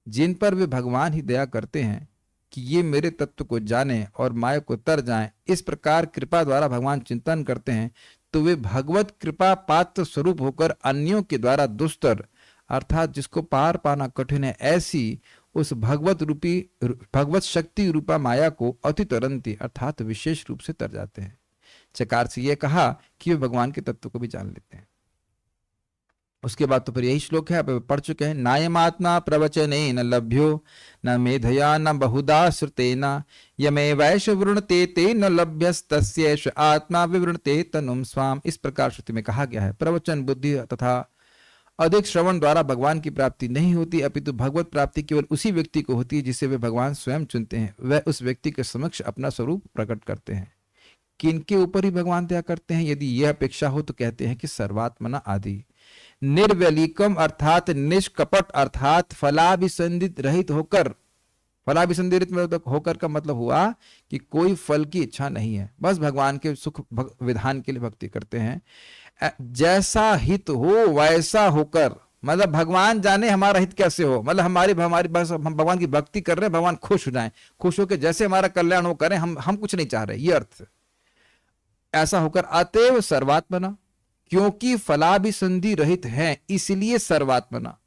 जिन पर वे भगवान ही दया करते हैं कि ये मेरे तत्व को जाने और माया को तर जाएं, इस प्रकार कृपा द्वारा भगवान चिंतन करते हैं, तो वे भगवत कृपा पात्र स्वरूप होकर अन्यों के द्वारा दुस्तर, अर्थात जिसको पार पाना कठिन है, ऐसी उस भगवत शक्ति रूपा माया को अति तुरंती अर्थात विशेष रूप से तर जाते हैं। चकार से यह कहा कि वे भगवान के तत्व को भी जान लेते हैं। उसके बाद तो फिर यही श्लोक है, आप पढ़ चुके हैं। नायमात्मा प्रवचने न लभ्यो न मेधया न बहुधा श्रुतेन यमे वैश वृणते ते न लभ्यस्तस्यैष आत्मा विवृणते तनुम स्वाम। इस प्रकार श्रुति में कहा गया है, प्रवचन, बुद्धि तथा अधिक श्रवण द्वारा भगवान की प्राप्ति नहीं होती, अपितु भगवत प्राप्ति केवल उसी व्यक्ति को होती है जिसे वे भगवान स्वयं चुनते हैं। वह उस व्यक्ति के समक्ष अपना स्वरूप प्रकट करते हैं। किनके ऊपर ही भगवान दया करते हैं? यदि यह अपेक्षा हो तो कहते हैं कि सर्वात्मना आदि। निर्व्यलीकम अर्थात निष्कपट अर्थात फलाभिसंधित रहित होकर, फलाभिसंधित होकर का मतलब हुआ कि कोई फल की इच्छा नहीं है, बस भगवान के सुख विधान के लिए भक्ति करते हैं। जैसा हित हो वैसा होकर, मतलब भगवान जाने हमारा हित कैसे हो, मतलब हमारी बस हम भगवान की भक्ति कर रहे हैं, भगवान खुश हो जाएं, खुश होकर जैसे हमारा कल्याण हो करें, हम कुछ नहीं चाह रहे, ये अर्थ। ऐसा होकर अतएव सर्वात्मना, क्योंकि फलाभिसंधि रहित है इसलिए सर्वात्मना,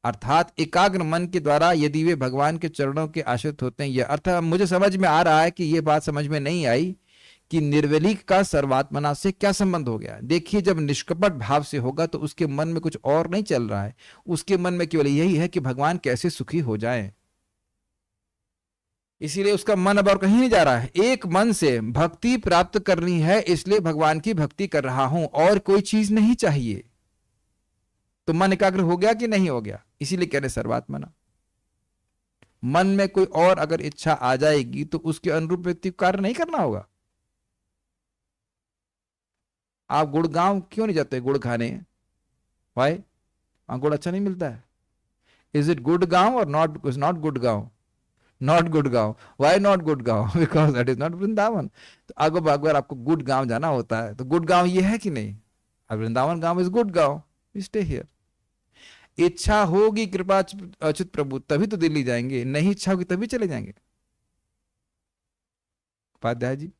अर्थात एकाग्र मन के द्वारा यदि वे भगवान के चरणों के आश्रित होते हैं। यह अर्थ मुझे समझ में आ रहा है कि यह बात समझ में नहीं आई कि निर्वलीक का सर्वात्मना से क्या संबंध हो गया। देखिए, जब निष्कपट भाव से होगा तो उसके मन में कुछ और नहीं चल रहा है, उसके मन में केवल यही है कि भगवान कैसे सुखी हो जाए, इसीलिए उसका मन अब और कहीं नहीं जा रहा है। एक मन से भक्ति प्राप्त करनी है, इसलिए भगवान की भक्ति कर रहा हूं, और कोई चीज नहीं चाहिए। तो मन एकाग्र हो गया कि नहीं हो गया? इसीलिए कह रहे सर्वात्मना। मन में कोई और अगर इच्छा आ जाएगी तो उसके अनुरूप व्यक्ति को कार्य नहीं करना होगा। आप गुड़गांव क्यों नहीं जाते गुड़ खाने? भाई वहां गुड़ अच्छा नहीं मिलता है। इज इट गुड़ गांव और नॉट गुड गांव? Not Gurgaon. Why not Gurgaon? Because that is not Vrindavan. तो अगर आपको गुड़गांव जाना होता है तो गुड़गांव ये है कि नहीं? अब वृंदावन गांव is Gurgaon, you stay here. इच्छा होगी कृपा अच्युत प्रभु तभी तो दिल्ली जाएंगे, नहीं इच्छा होगी तभी चले जाएंगे। उपाध्याय जी,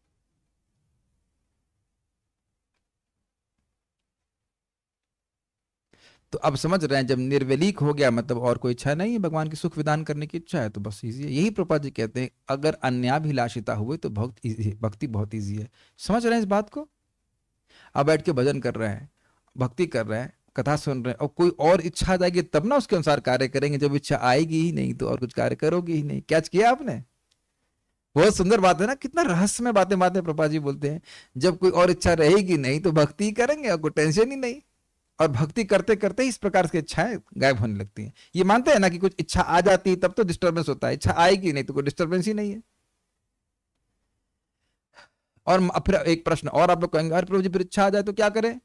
तो अब समझ रहे हैं, जब निर्वलीक हो गया मतलब और कोई इच्छा नहीं है, भगवान की सुख विधान करने की इच्छा है, तो बस इजी है। यही प्रभुपाद जी कहते हैं अगर अन्याभिलाषिता हुए तो भक्ति बहुत इजी है। समझ रहे हैं इस बात को? अब बैठ के भजन कर रहे हैं, भक्ति कर रहे हैं, कथा सुन रहे हैं, और कोई और इच्छा आ जाएगी तब ना उसके अनुसार कार्य करेंगे। जब इच्छा आएगी ही नहीं तो और कुछ कार्य करोगे ही नहीं। कैच किया आपने? बहुत सुंदर बात है ना, कितना रहस्यमय बातें प्रभुपाद जी बोलते हैं। जब कोई और इच्छा रहेगी नहीं तो भक्ति ही करेंगे और कोई टेंशन ही नहीं। और भक्ति करते करते इस प्रकार की इच्छाएं गायब होने लगती हैं। ये मानते हैं ना कि कुछ इच्छा आ जाती है तब तो डिस्टर्बेंस होता है, इच्छा आएगी नहीं तो कोई डिस्टर्बेंस ही नहीं है। और फिर एक प्रश्न और आप लोग कहेंगे, अरे प्रभु जी फिर इच्छा आ जाए तो क्या करें?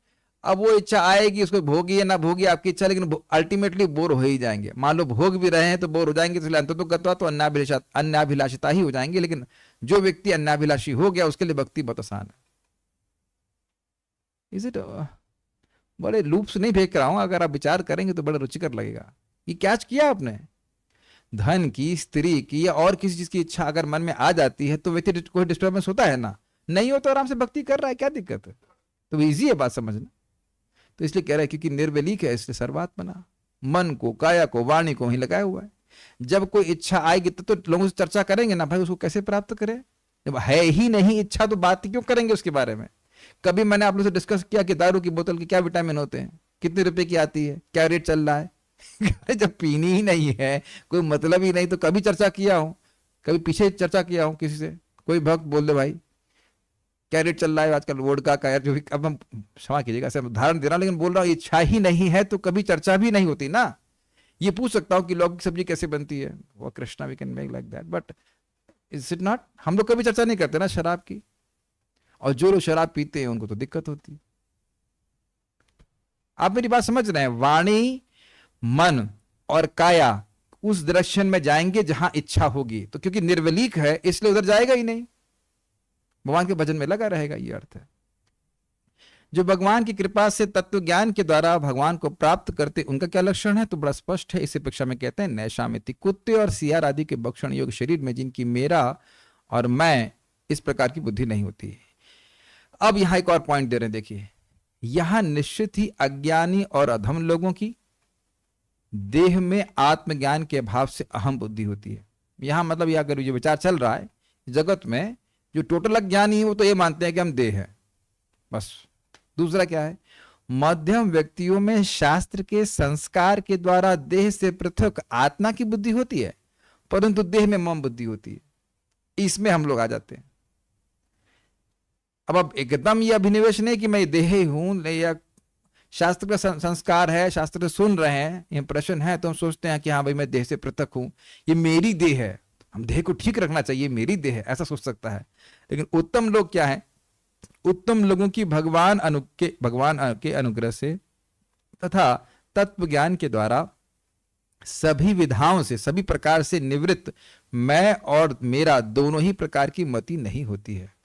अब वो इच्छा आएगी, उसको भोगी या ना भोगी आपकी इच्छा, लेकिन अल्टीमेटली बोर हो ही जाएंगे। मान लो भोग भी रहे हैं तो बोर हो जाएंगे, इसलिए अंततः तो अन्याभिलाषिता ही हो जाएंगे। लेकिन जो व्यक्ति अन्याभिलाषी हो गया उसके लिए भक्ति बहुत आसान है। Is it? बड़े लूप्स नहीं फेंक रहा हूं, अगर आप विचार करेंगे तो बड़ा रुचिकर लगेगा। ये कैच किया आपने? धन की, स्त्री की या और किसी चीज की इच्छा अगर मन में आ जाती है तो व्यक्ति कोई डिस्टर्बेंस होता है ना? नहीं हो तो आराम से भक्ति कर रहा है, क्या दिक्कत है? तो इजी है बात समझना। तो इसलिए कह रहा है क्योंकि निर्वलीक है इसलिए सर्वात्मना, मन को, काया को, वाणी को ही लगाया हुआ है। जब कोई इच्छा आएगी तो लोगों से चर्चा करेंगे ना, भाई उसको कैसे प्राप्त करें? जब है ही नहीं इच्छा तो बात क्यों करेंगे उसके बारे में? कभी मैंने आप लोगों से डिस्कस किया कि दारू की बोतल के क्या विटामिन होते हैं, कितने रुपए की आती है, क्या रेट चल रहा है? जब पीनी ही नहीं है, कोई मतलब ही नहीं, तो कभी चर्चा किया हूं? कभी पीछे चर्चा किया हूं किसी से? कोई भक्त बोल दे भाई क्या रेट चल रहा है आजकल वोडका का, यार जो भी, अब हम क्षमा कीजिएगा ऐसे उदाहरण दे रहा हूं, लेकिन बोल रहा हूं इच्छा ही नहीं है तो कभी चर्चा भी नहीं होती ना। ये पूछ सकता हूं कि लौकी की सब्जी कैसे बनती है, वो Krishna we can make like that, but is it not? हम लोग कभी चर्चा नहीं करते ना शराब की। और जो लोग शराब पीते हैं उनको तो दिक्कत होती है। आप मेरी बात समझ रहे हैं? वाणी, मन और काया उस डायरेक्शन में जाएंगे जहां इच्छा होगी। तो क्योंकि निर्वलीक है इसलिए उधर जाएगा ही नहीं, भगवान के भजन में लगा रहेगा। ये अर्थ है। जो भगवान की कृपा से तत्व ज्ञान के द्वारा भगवान को प्राप्त करते उनका क्या लक्षण है? तो बड़ा स्पष्ट है। इसी पेक्षा में कहते हैं नैषामिति, कुत्ते और सियार आदि के भक्षण योग शरीर में जिनकी मेरा और मैं इस प्रकार की बुद्धि नहीं होती। अब यहां एक और पॉइंट दे रहे हैं, देखिए यहां निश्चित ही अज्ञानी और अधम लोगों की देह में आत्मज्ञान के अभाव से अहम बुद्धि होती है। यहां मतलब यह अगर ये विचार चल रहा है जगत में, जो टोटल अज्ञानी है वो तो ये मानते हैं कि हम देह है बस। दूसरा क्या है? मध्यम व्यक्तियों में शास्त्र के संस्कार के द्वारा देह से पृथक आत्मा की बुद्धि होती है, परंतु देह में मम बुद्धि होती है। इसमें हम लोग आ जाते हैं। अब एकदम ये अभिनिवेश नहीं कि मैं देह ही हूं, या शास्त्र का संस्कार है, शास्त्र सुन रहे हैं, इंप्रेशन है, तो हम सोचते हैं कि हाँ भाई मैं देह से पृथक हूं, ये मेरी देह है, हम देह को ठीक रखना चाहिए, मेरी देह है, ऐसा सोच सकता है। लेकिन उत्तम लोग क्या है? उत्तम लोगों की भगवान के अनुग्रह से तथा तत्व ज्ञान के द्वारा सभी विधाओं से, सभी प्रकार से निवृत्त मैं और मेरा दोनों ही प्रकार की मति नहीं होती है।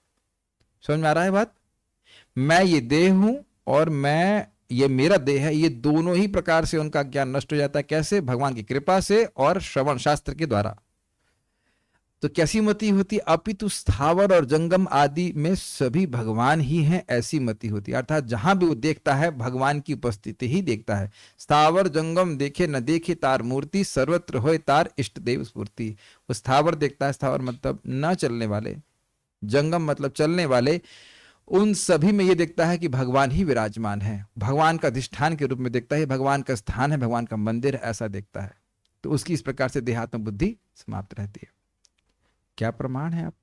समझ में आ रहा है बात? मैं ये देह हूं और मैं ये मेरा देह है, ये दोनों ही प्रकार से उनका ज्ञान नष्ट हो जाता है। कैसे? भगवान की कृपा से और श्रवण शास्त्र के द्वारा। तो कैसी मति होती? अपितु स्थावर और जंगम आदि में सभी भगवान ही हैं, ऐसी मति होती है। अर्थात जहां भी वो देखता है भगवान की उपस्थिति ही देखता है। स्थावर जंगम देखे न देखे तार मूर्ति, सर्वत्र होए तार इष्ट देव स्फूर्ति। वो स्थावर देखता है, स्थावर मतलब न चलने वाले, जंगम मतलब चलने वाले, उन सभी में ये देखता है कि भगवान ही विराजमान है, भगवान का अधिष्ठान के रूप में देखता है, भगवान का स्थान है, भगवान का मंदिर है, ऐसा देखता है। तो उसकी इस प्रकार से देहात्म बुद्धि समाप्त रहती है। क्या प्रमाण है? आप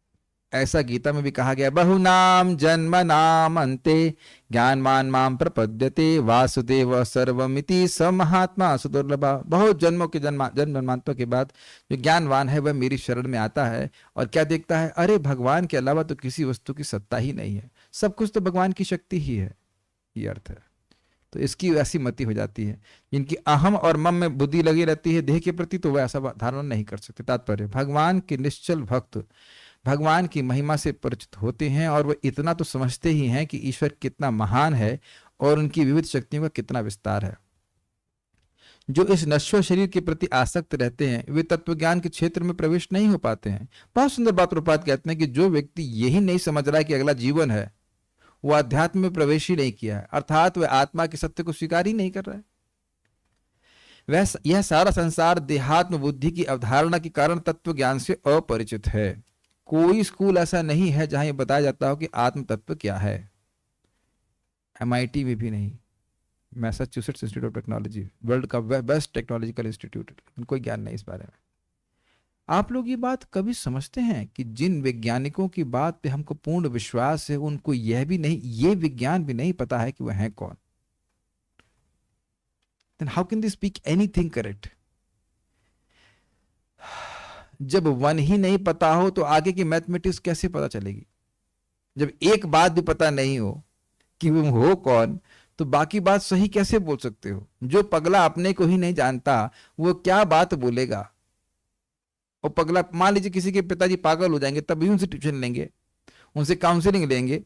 ऐसा गीता में भी कहा गया, बहुनाम जन्म नाम अंते ज्ञानवान माम प्रपद्यते वासुदेव सर्वमिति स महात्मा सुदुर्लभा। बहुत जन्मों के जन्मांतों के बाद जो ज्ञानवान है वह मेरी शरण में आता है और क्या देखता है? अरे भगवान के अलावा तो किसी वस्तु की सत्ता ही नहीं है, सब कुछ तो भगवान की शक्ति ही है। ये अर्थ है। तो इसकी ऐसी मति हो जाती है। जिनकी अहम और मम में बुद्धि लगी रहती है देह के प्रति, तो वह ऐसा धारणा नहीं कर सकते। तात्पर्य, भगवान के निश्चल भक्त भगवान की महिमा से परिचित होते हैं और वह इतना तो समझते ही हैं कि ईश्वर कितना महान है और उनकी विविध शक्तियों का कितना विस्तार है। जो इस नश्वर शरीर के प्रति आसक्त रहते हैं वे तत्वज्ञान के क्षेत्र में प्रवेश नहीं हो पाते हैं। बहुत सुंदर बात प्रभुपाद कहते हैं कि जो व्यक्ति यही नहीं समझ रहा है कि अगला जीवन है, वो अध्यात्म में प्रवेश ही नहीं किया है, अर्थात वह आत्मा के सत्य को स्वीकार ही नहीं कर रहा है। यह सारा संसार देहात्म बुद्धि की अवधारणा के कारण तत्व ज्ञान से अपरिचित है। कोई स्कूल ऐसा नहीं है जहां यह बताया जाता हो कि आत्म तत्व क्या है। MIT में भी नहीं, Massachusetts institute of technology, world का बेस्ट टेक्नोलॉजिकल इंस्टीट्यूट, कोई ज्ञान नहीं इस बारे में। आप लोग ये बात कभी समझते हैं कि जिन वैज्ञानिकों की बात पे हमको पूर्ण विश्वास है, उनको यह भी नहीं, ये विज्ञान भी नहीं पता है कि वह हैं कौन। Then how can they speak anything correct? जब वन ही नहीं पता हो तो आगे की मैथमेटिक्स कैसे पता चलेगी? जब एक बात भी पता नहीं हो कि वो हो कौन, तो बाकी बात सही कैसे बोल सकते हो? जो पगला अपने को ही नहीं जानता वो क्या बात बोलेगा? और पगला, मान लीजिए किसी के पिताजी पागल हो जाएंगे, तब भी उनसे ट्यूशन लेंगे, उनसे काउंसलिंग लेंगे।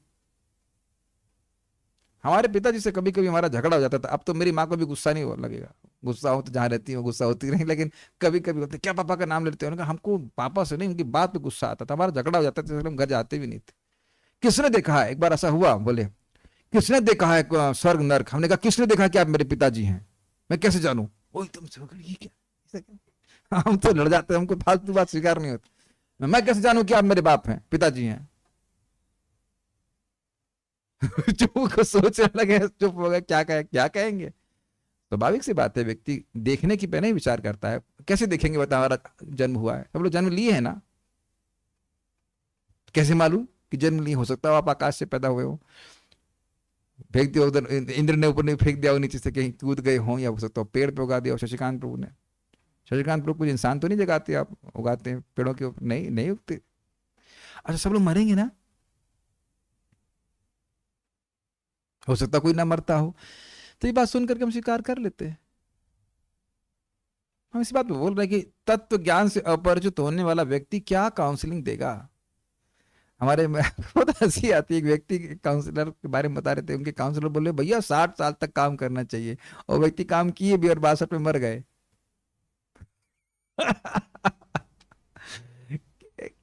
हमारे पिताजी से कभी कभी हमारा झगड़ा हो जाता था। अब तो मेरी माँ को भी गुस्सा नहीं लगेगा, गुस्सा हो तो जहाँ रहती हो गुस्सा होती नहीं, लेकिन कभी कभी होते, क्या पापा का नाम लेते हो? उन्होंने कहा हमको पापा से नहीं, उनकी बात पे गुस्सा आता था, हमारा झगड़ा हो जाता था, हम घर जाते भी नहीं थे। किसने देखा है? एक बार ऐसा हुआ, बोले किसने देखा है स्वर्ग नर्क? हमने कहा किसने देखा कि आप मेरे पिताजी हैं? मैं कैसे जानूं? ओए तुमसे ये क्या? हम तो लड़ जाते हैं, हमको फालतू बात स्वीकार नहीं होती। मैं कैसे जानूं कि आप मेरे बाप हैं, पिताजी हैं? चुप सोचने लगे, चुप हो गए, क्या कहेंगे? स्वाभाविक सी बात है, व्यक्ति देखने की पहले ही विचार करता है। कैसे देखेंगे बता, हमारा जन्म हुआ है, सब लोग जन्म लिए है ना, कैसे मालूम कि जन्म लिए? हो सकता है आप आकाश से पैदा हुए हो, फेंक दिया उधर, इंद्र ने ऊपर नहीं फेंक दिया, नीचे से कहीं कूद गए हो, या हो सकता है पेड़ पे उगा दिया। शशिकांत प्रभु ने, शशिकांत प्रभु कुछ इंसान तो नहीं जगाते, आप उगाते हैं पेड़ों के ऊपर? नहीं उगते। अच्छा, सब लोग मरेंगे ना? हो सकता कोई ना मरता हो। तो ये बात सुन करके हम स्वीकार कर लेते हैं। हम इसी बात पे बोल रहे हैं कि तत्व ज्ञान से अपरिचित होने वाला व्यक्ति क्या काउंसलिंग देगा? हमारे बहुत हंसी आती है, एक व्यक्ति काउंसलर के बारे में बता रहे थे, उनके काउंसलर बोले भैया 60 साल तक काम करना चाहिए, और व्यक्ति काम किए भी और 62 में मर गए।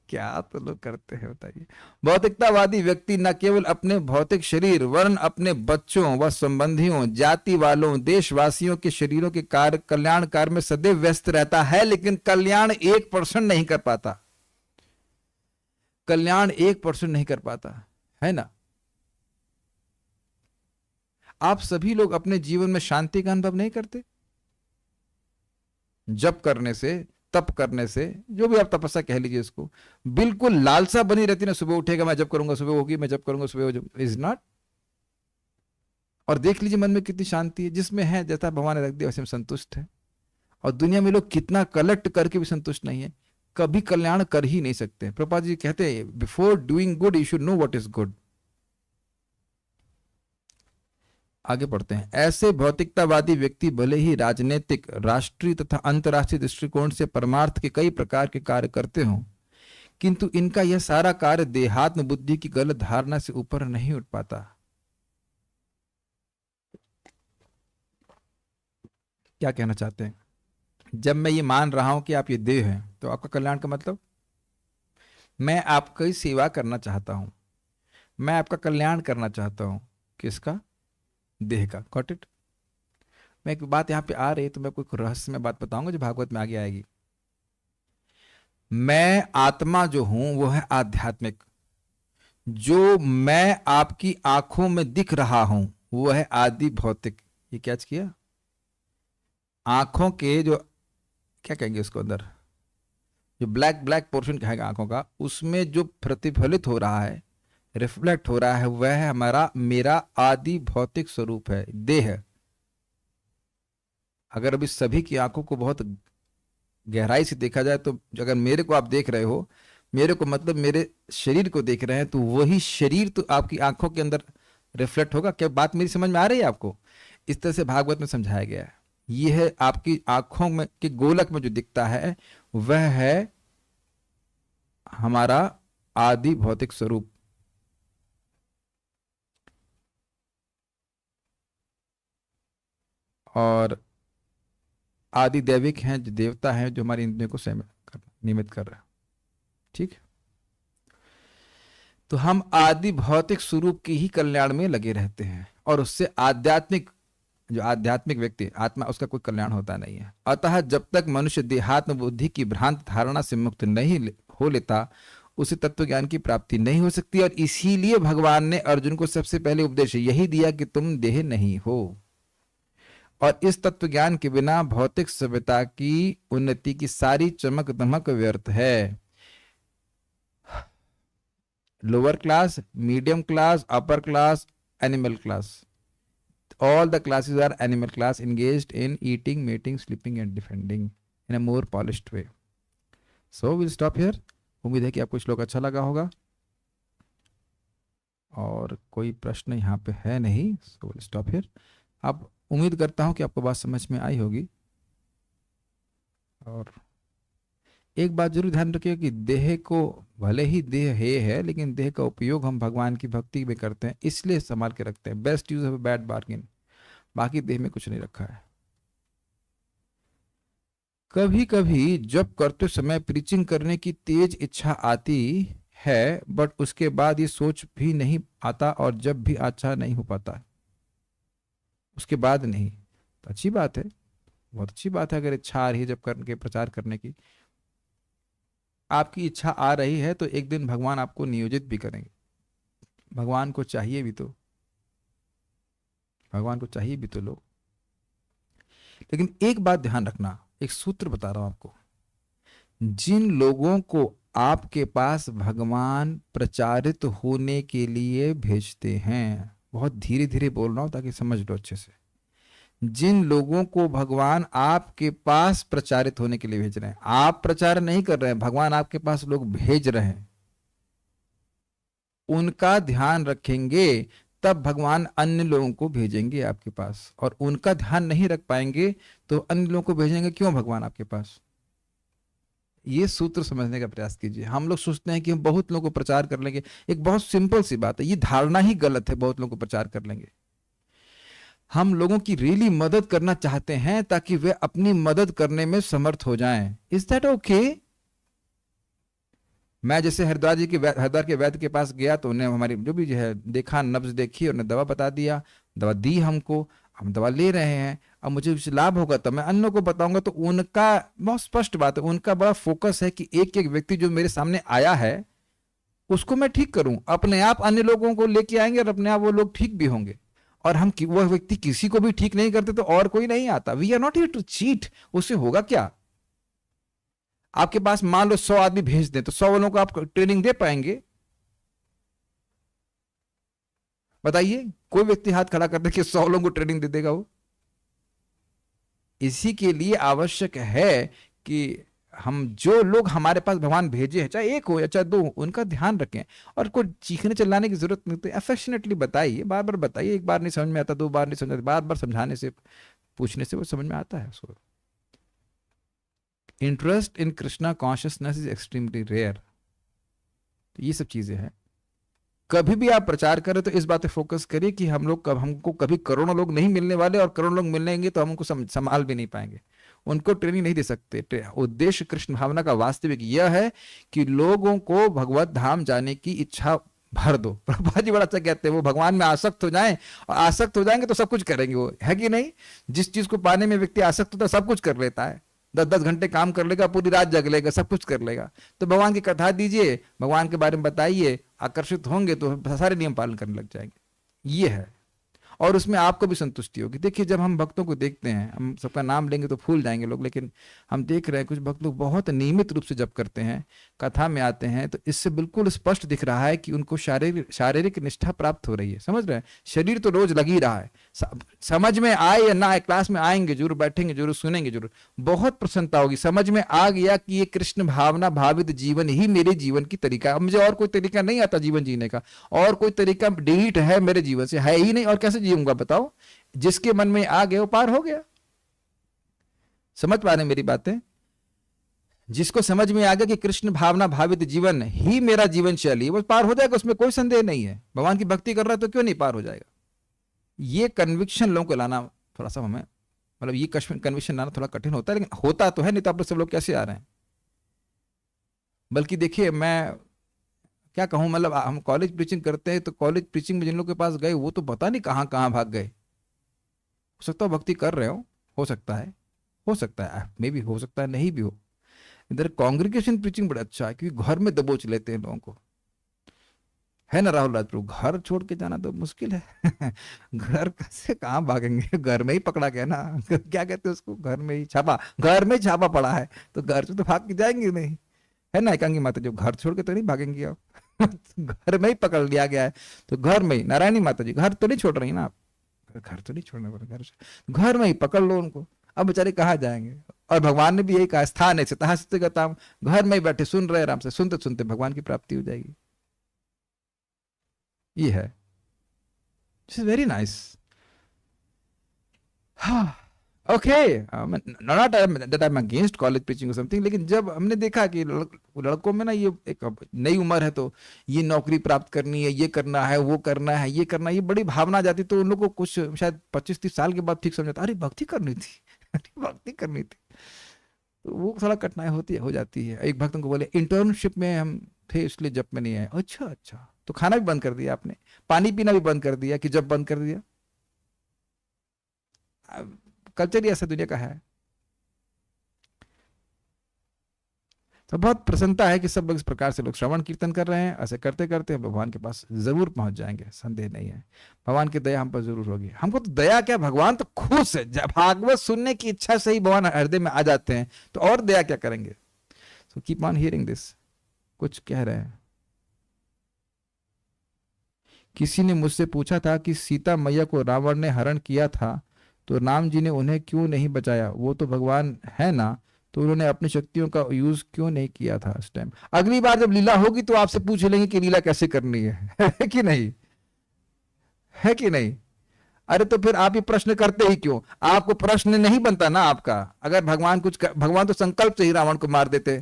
क्या तो लोग करते हैं बताइए। भौतिकतावादी व्यक्ति न केवल अपने भौतिक शरीर वरन अपने बच्चों व संबंधियों, जाति वालों, देशवासियों के शरीरों के कार्य कल्याण कार्य में सदैव व्यस्त रहता है, लेकिन कल्याण 1% नहीं कर पाता। कल्याण 1% नहीं कर पाता है ना। आप सभी लोग अपने जीवन में शांति का अनुभव नहीं करते? जप करने से, तप करने से, जो भी आप तपस्या कह लीजिए इसको, बिल्कुल लालसा बनी रहती ना, सुबह उठेगा मैं जप करूंगा, सुबह होगी मैं जप करूंगा, सुबह इज नॉट। और देख लीजिए मन में कितनी शांति है, जिसमें है जैसा भगवान ने रख दिया वैसे में संतुष्ट है। और दुनिया में लोग कितना कलेक्ट करके भी संतुष्ट नहीं है, कभी कल्याण कर ही नहीं सकते। प्रभुपाद जी कहते हैं before doing good you should know what is good. आगे पढ़ते हैं। ऐसे भौतिकतावादी व्यक्ति भले ही राजनीतिक, राष्ट्रीय तथा अंतर्राष्ट्रीय दृष्टिकोण से परमार्थ के कई प्रकार के कार्य करते हों, किंतु इनका यह सारा कार्य देहात्म बुद्धि की गलत धारणा से ऊपर नहीं उठ पाता। क्या कहना चाहते हैं? जब मैं ये मान रहा हूं कि आप ये देह हैं, तो आपका कल्याण का मतलब, मैं आपकी सेवा करना चाहता हूं, मैं आपका कल्याण करना चाहता हूं। किसका? देह का। Got it? मैं एक बात यहां पे आ रही है तो मैं कोई रहस्य में बात बताऊंगा जो भागवत में आगे आएगी। मैं आत्मा जो हूं वो है आध्यात्मिक, जो मैं आपकी आंखों में दिख रहा हूं वो है आदि भौतिक। ये क्या किया? आंखों के जो क्या कहेंगे उसको, अंदर जो ब्लैक पोर्शन कहेगा आंखों का, उसमें जो प्रतिफलित हो रहा है, रिफ्लेक्ट हो रहा है, वह है मेरा आदि भौतिक स्वरूप है, देह। अगर अभी सभी की आंखों को बहुत गहराई से देखा जाए तो अगर मेरे को आप देख रहे हो, मेरे को मतलब मेरे शरीर को देख रहे हैं, तो वही शरीर तो आपकी आंखों के अंदर रिफ्लेक्ट होगा। क्या बात मेरी समझ में आ रही है आपको? इस तरह से भागवत में समझाया गया है। यह है आपकी आंखों में के गोलक में जो दिखता है वह है हमारा आदि भौतिक स्वरूप। और आदि दैविक हैं, जो देवता हैं, जो हमारी इंद्रियों को नियमित कर रहे हैं। ठीक, तो हम आदि भौतिक स्वरूप के ही कल्याण में लगे रहते हैं और उससे आध्यात्मिक, जो आध्यात्मिक व्यक्ति आत्मा, उसका कोई कल्याण होता नहीं है। अतः जब तक मनुष्य देहात्म बुद्धि की भ्रांत धारणा से मुक्त नहीं हो लेता उसे तत्व ज्ञान की प्राप्ति नहीं हो सकती। और इसीलिए भगवान ने अर्जुन को सबसे पहले उपदेश यही दिया कि तुम देह नहीं हो, और इस तत्व ज्ञान के बिना भौतिक सभ्यता की उन्नति की सारी चमक दमक व्यर्थ है। Lower class, medium class, upper class, animal class, all the classes are animal class engaged in eating, mating, sleeping and defending in a more polished way. So we'll stop here. उम्मीद है कि आपको श्लोक अच्छा लगा होगा और कोई प्रश्न यहाँ पे है नहीं। So we'll stop here. अब उम्मीद करता हूँ कि आपको बात समझ में आई होगी। और एक बात जरूर ध्यान रखिए कि देह को, भले ही देह है लेकिन देह का उपयोग हम भगवान की भक्ति में करते हैं, इसलिए संभाल के रखते हैं। Best use of a bad bargain. बाकी देह में कुछ नहीं रखा है। कभी कभी जब करते समय प्रीचिंग करने की तेज इच्छा आती है, बट उसके बाद ये सोच भी नहीं आता और जब भी अच्छा नहीं हो पाता, उसके बाद नहीं, तो अच्छी बात है, बहुत अच्छी बात है। अगर इच्छा आ रही है जब करके प्रचार करने की, आपकी इच्छा आ रही है तो एक दिन भगवान आपको नियोजित भी करेंगे। भगवान को चाहिए भी तो, भगवान को चाहिए भी तो लोग। लेकिन एक बात ध्यान रखना, एक सूत्र बता रहा हूं आपको। जिन लोगों को आपके पास भगवान प्रचारित होने के लिए भेजते हैं, बहुत धीरे धीरे बोल रहा हूं ताकि समझ लो अच्छे से। जिन लोगों को भगवान आपके पास प्रचारित होने के लिए भेज रहे हैं, आप प्रचार नहीं कर रहे हैं, भगवान आपके पास लोग भेज रहे हैं, उनका ध्यान रखेंगे तब भगवान अन्य लोगों को भेजेंगे आपके पास। और उनका ध्यान नहीं रख पाएंगे तो अन्य लोगों को भेजेंगे क्यों भगवान आपके पास? ये सूत्र समझने का प्रयास कीजिए। हम लोग सोचते हैं कि हम बहुत लोगों को प्रचार कर लेंगे। एक बहुत सिंपल सी बात है, ये धारणा ही गलत है, बहुत लोगों को प्रचार कर लेंगे। हम लोगों की रियली मदद करना चाहते हैं ताकि वे अपनी मदद करने में समर्थ हो जाएं। Is that okay? मैं जैसे हरिद्वार के वैद्य के पास गया तो उन्हें हमारी जो भी है देखा, नब्ज देखी, उन्हें दवा बता दिया, दवा दी हमको, हम दवा ले रहे हैं। अब मुझे उससे लाभ होगा तो मैं अन्यों को बताऊंगा। तो उनका बहुत स्पष्ट बात है, उनका बड़ा फोकस है कि एक एक व्यक्ति जो मेरे सामने आया है उसको मैं ठीक करूं। अपने आप अन्य लोगों को लेके आएंगे और अपने आप वो लोग ठीक भी होंगे। और हम वह व्यक्ति किसी को भी ठीक नहीं करते तो और कोई नहीं आता। We are not here to cheat. उससे होगा क्या? आपके पास मान लो 100 आदमी भेज दें तो 100 वालों को आप ट्रेनिंग दे पाएंगे? बताइए, कोई व्यक्ति हाथ खड़ा कर दे कि 100 लोगों को ट्रेनिंग दे देगा वो? इसी के लिए आवश्यक है कि हम जो लोग हमारे पास भगवान भेजे हैं, चाहे एक हो या चाहे 2, उनका ध्यान रखें। और कोई चीखने चिल्लाने की जरूरत नहीं, तो अफेक्शनेटली बताइए, बार बार बताइए। एक बार नहीं समझ में आता, 2 बार नहीं समझ आता, बार बार समझाने से, पूछने से वो समझ में आता है उसको। Interest in Krishna consciousness is extremely rare. तो ये सब चीजें हैं। कभी भी आप प्रचार करें तो इस बात पे फोकस करिए कि हमको कभी करोड़ों लोग नहीं मिलने वाले, और करोड़ों लोग मिलेंगे तो हमको संभाल भी नहीं पाएंगे, उनको ट्रेनिंग नहीं दे सकते। उद्देश्य कृष्ण भावना का वास्तविक यह है कि लोगों को भगवत धाम जाने की इच्छा भर दो। प्रभुपाद जी बड़ा अच्छा कहते हैं, वो भगवान में आसक्त हो जाएं, और आसक्त हो जाएंगे तो सब कुछ करेंगे वो, है कि नहीं? जिस चीज को पाने में व्यक्ति आसक्त होता है सब कुछ कर लेता है। 10-10 घंटे काम कर लेगा, पूरी रात जग लेगा, सब कुछ कर लेगा। तो भगवान की कथा दीजिए, भगवान के बारे में बताइए, आकर्षित होंगे तो सारे नियम पालन करने लग जाएंगे। ये है, और उसमें आपको भी संतुष्टि होगी। देखिए, जब हम भक्तों को देखते हैं, हम सबका नाम लेंगे तो भूल जाएंगे लोग, लेकिन हम देख रहे हैं कुछ भक्त लोग बहुत नियमित रूप से जप करते हैं, कथा में आते हैं, तो इससे बिल्कुल स्पष्ट दिख रहा है कि उनको शारीरिक निष्ठा प्राप्त हो रही है। समझ रहे हैं? शरीर तो रोज लग ही रहा है, समझ में आए या ना आए, क्लास में आएंगे जरूर, बैठेंगे जरूर, सुनेंगे जरूर, बहुत प्रसन्नता होगी। समझ में आ गया कि ये कृष्ण भावना भावित जीवन ही मेरे जीवन की तरीका है। अब मुझे और कोई तरीका नहीं आता जीवन जीने का, और कोई तरीका डिलीट है मेरे जीवन से, है ही नहीं, और कैसे जीऊंगा बताओ? जिसके मन में आ गया वो पार हो गया। समझ पा रहे मेरी बातें? जिसको समझ में आ गया कि कृष्ण भावना भावित जीवन ही मेरा जीवन शैली, वो पार हो जाएगा, उसमें कोई संदेह नहीं है। भगवान की भक्ति कर रहा है तो क्यों नहीं पार हो जाएगा? ये कन्विक्शन लोगों को लाना थोड़ा सा हमें, मतलब ये कन्विक्शन लाना थोड़ा कठिन होता है, लेकिन होता तो है, नहीं तो आप लोग सब लोग कैसे आ रहे हैं? बल्कि देखिए, मैं क्या कहूं, मतलब हम कॉलेज प्रीचिंग करते हैं तो कॉलेज प्रीचिंग में जिन लोगों के पास गए वो तो पता नहीं कहाँ कहाँ भाग गए। हो सकता है भक्ति कर रहे हो सकता है मे भी, हो सकता है नहीं भी हो। इधर कांग्रेगेशन प्रीचिंग बड़ा अच्छा है क्योंकि घर में दबोच लेते हैं लोगों को, है ना राहुल राजप्रभु? घर छोड़ के जाना तो मुश्किल है। घर से कहाँ भागेंगे, घर में ही पकड़ा गया ना। क्या कहते हैं उसको, घर में ही छापा पड़ा है, तो घर से तो भाग के जाएंगे नहीं, है ना एकांगी माता? जो घर छोड़ के तो नहीं भागेंगे आप। घर में ही पकड़ लिया गया है, तो घर में ही, नारायणी माता जी घर तो नहीं छोड़ रही ना आप, घर तो नहीं छोड़ना पड़ेगा, घर में ही पकड़ लो उनको। अब बेचारे कहाँ जाएंगे? और भगवान ने भी यही कहा, स्थान है तहाँ स्थित गताम, घर में ही बैठे सुन रहे आराम से, सुनते सुनते भगवान की प्राप्ति हो जाएगी। ये है, this is very nice. Okay, not that I am against college preaching और समथिंग, लेकिन जब हमने देखा कि लड़कों में ना ये एक नई उम्र है, तो ये नौकरी प्राप्त करनी है, ये करना है, वो करना है, ये करना है, ये बड़ी भावना आ जाती, तो उन लोगों को कुछ शायद 25-30 साल के बाद ठीक समझता, अरे भक्ति करनी थी, अरे भक्ति करनी थी। तो वो थोड़ा कठिनाई हो जाती है। एक भक्त को बोले इंटर्नशिप में हम थे इसलिए जब में नहीं आए। अच्छा, तो खाना भी बंद कर दिया आपने, पानी पीना भी बंद कर दिया, कि जब बंद कर दिया? कल्चर ही ऐसा दुनिया का है। तो बहुत प्रसन्नता है कि सब लोग इस प्रकार से लोग श्रवण कीर्तन कर रहे हैं। ऐसे करते करते भगवान के पास जरूर पहुंच जाएंगे, संदेह नहीं है। भगवान की दया हम पर जरूर होगी। हमको तो दया क्या, भगवान तो खुश है। जब भागवत सुनने की इच्छा से ही भगवान हृदय में आ जाते हैं, तो और दया क्या करेंगे? So keep on hearing this. कुछ कह रहे हैं, किसी ने मुझसे पूछा था कि सीता मैया को रावण ने हरण किया था तो राम जी ने उन्हें क्यों नहीं बचाया? वो तो भगवान है ना, तो उन्होंने अपनी शक्तियों का यूज क्यों नहीं किया था उस टाइम? अगली बार जब लीला होगी तो आपसे पूछ लेंगे कि लीला कैसे करनी है कि नहीं, है कि नहीं? अरे तो फिर आप ये प्रश्न करते ही क्यों? आपको प्रश्न नहीं बनता ना आपका। अगर भगवान तो संकल्प से ही रावण को मार देते,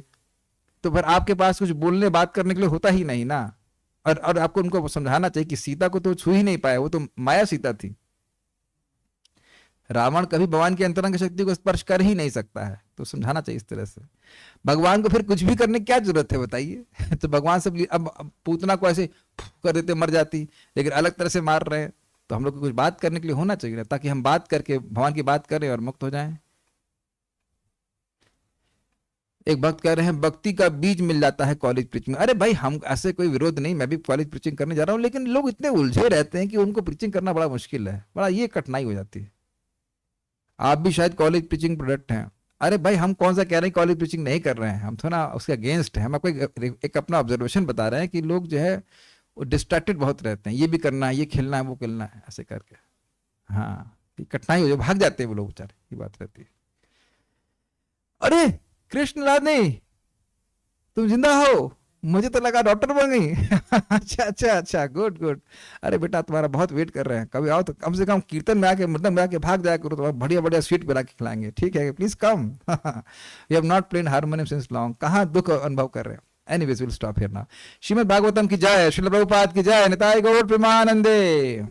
तो फिर आपके पास कुछ बोलने बात करने के लिए होता ही नहीं ना। और आपको उनको समझाना चाहिए कि सीता को तो छू ही नहीं पाए, वो तो माया सीता थी। रावण कभी भगवान की अंतरंग शक्ति को स्पर्श कर ही नहीं सकता है, तो समझाना चाहिए इस तरह से। भगवान को फिर कुछ भी करने की क्या जरूरत है बताइए? तो भगवान सब अब पूतना को ऐसे कर देते, मर जाती, लेकिन अलग तरह से मार रहे हैं, तो हम लोग को कुछ बात करने के लिए होना चाहिए ना, ताकि हम बात करके भगवान की बात करें और मुक्त हो जाएं। एक भक्त कह रहे हैं भक्ति का बीज मिल जाता है कॉलेज प्रीचिंग में। अरे भाई, हम ऐसे कोई विरोध नहीं, मैं भी कॉलेज प्रीचिंग करने जा रहा हूं, लेकिन लोग इतने उलझे रहते हैं कि उनको प्रीचिंग करना बड़ा मुश्किल है, बड़ा ये कठिनाई हो जाती है। आप भी शायद कॉलेज प्रीचिंग प्रोडक्ट हैं। अरे भाई, हम कौन सा कह रहे हैं कॉलेज प्रीचिंग नहीं कर रहे हैं, हम थोड़ा उसके अगेंस्ट हैं। हम आपको एक अपना ऑब्जर्वेशन बता रहे हैं कि लोग जो है वो डिस्ट्रैक्टेड बहुत रहते हैं, ये भी करना है, ये खेलना है, वो खेलना है, ऐसे करके। हाँ, कठिनाई हो जाए, भाग जाते हैं वो लोग बेचारे, ये बात रहती है। अरे कृष्ण राधे, तुम जिंदा हो? मुझे तो लगा डॉक्टर बन गई। अच्छा, गुड। अरे बेटा, तुम्हारा बहुत वेट कर रहे हैं, कभी आओ तो कम से कम कीर्तन में आके, मृदंग में आके भाग जाया करो, तो बढ़िया स्वीट बना के खिलाएंगे, ठीक है? Please come. We have not played harmonium since long. कहाँ दुख अनुभव कर रहे हैं? Anyways, will stop here now. Srimad Bhagavatam की जय, श्रील प्रभुपाद की जय, निताई गौर प्रेमानंदे।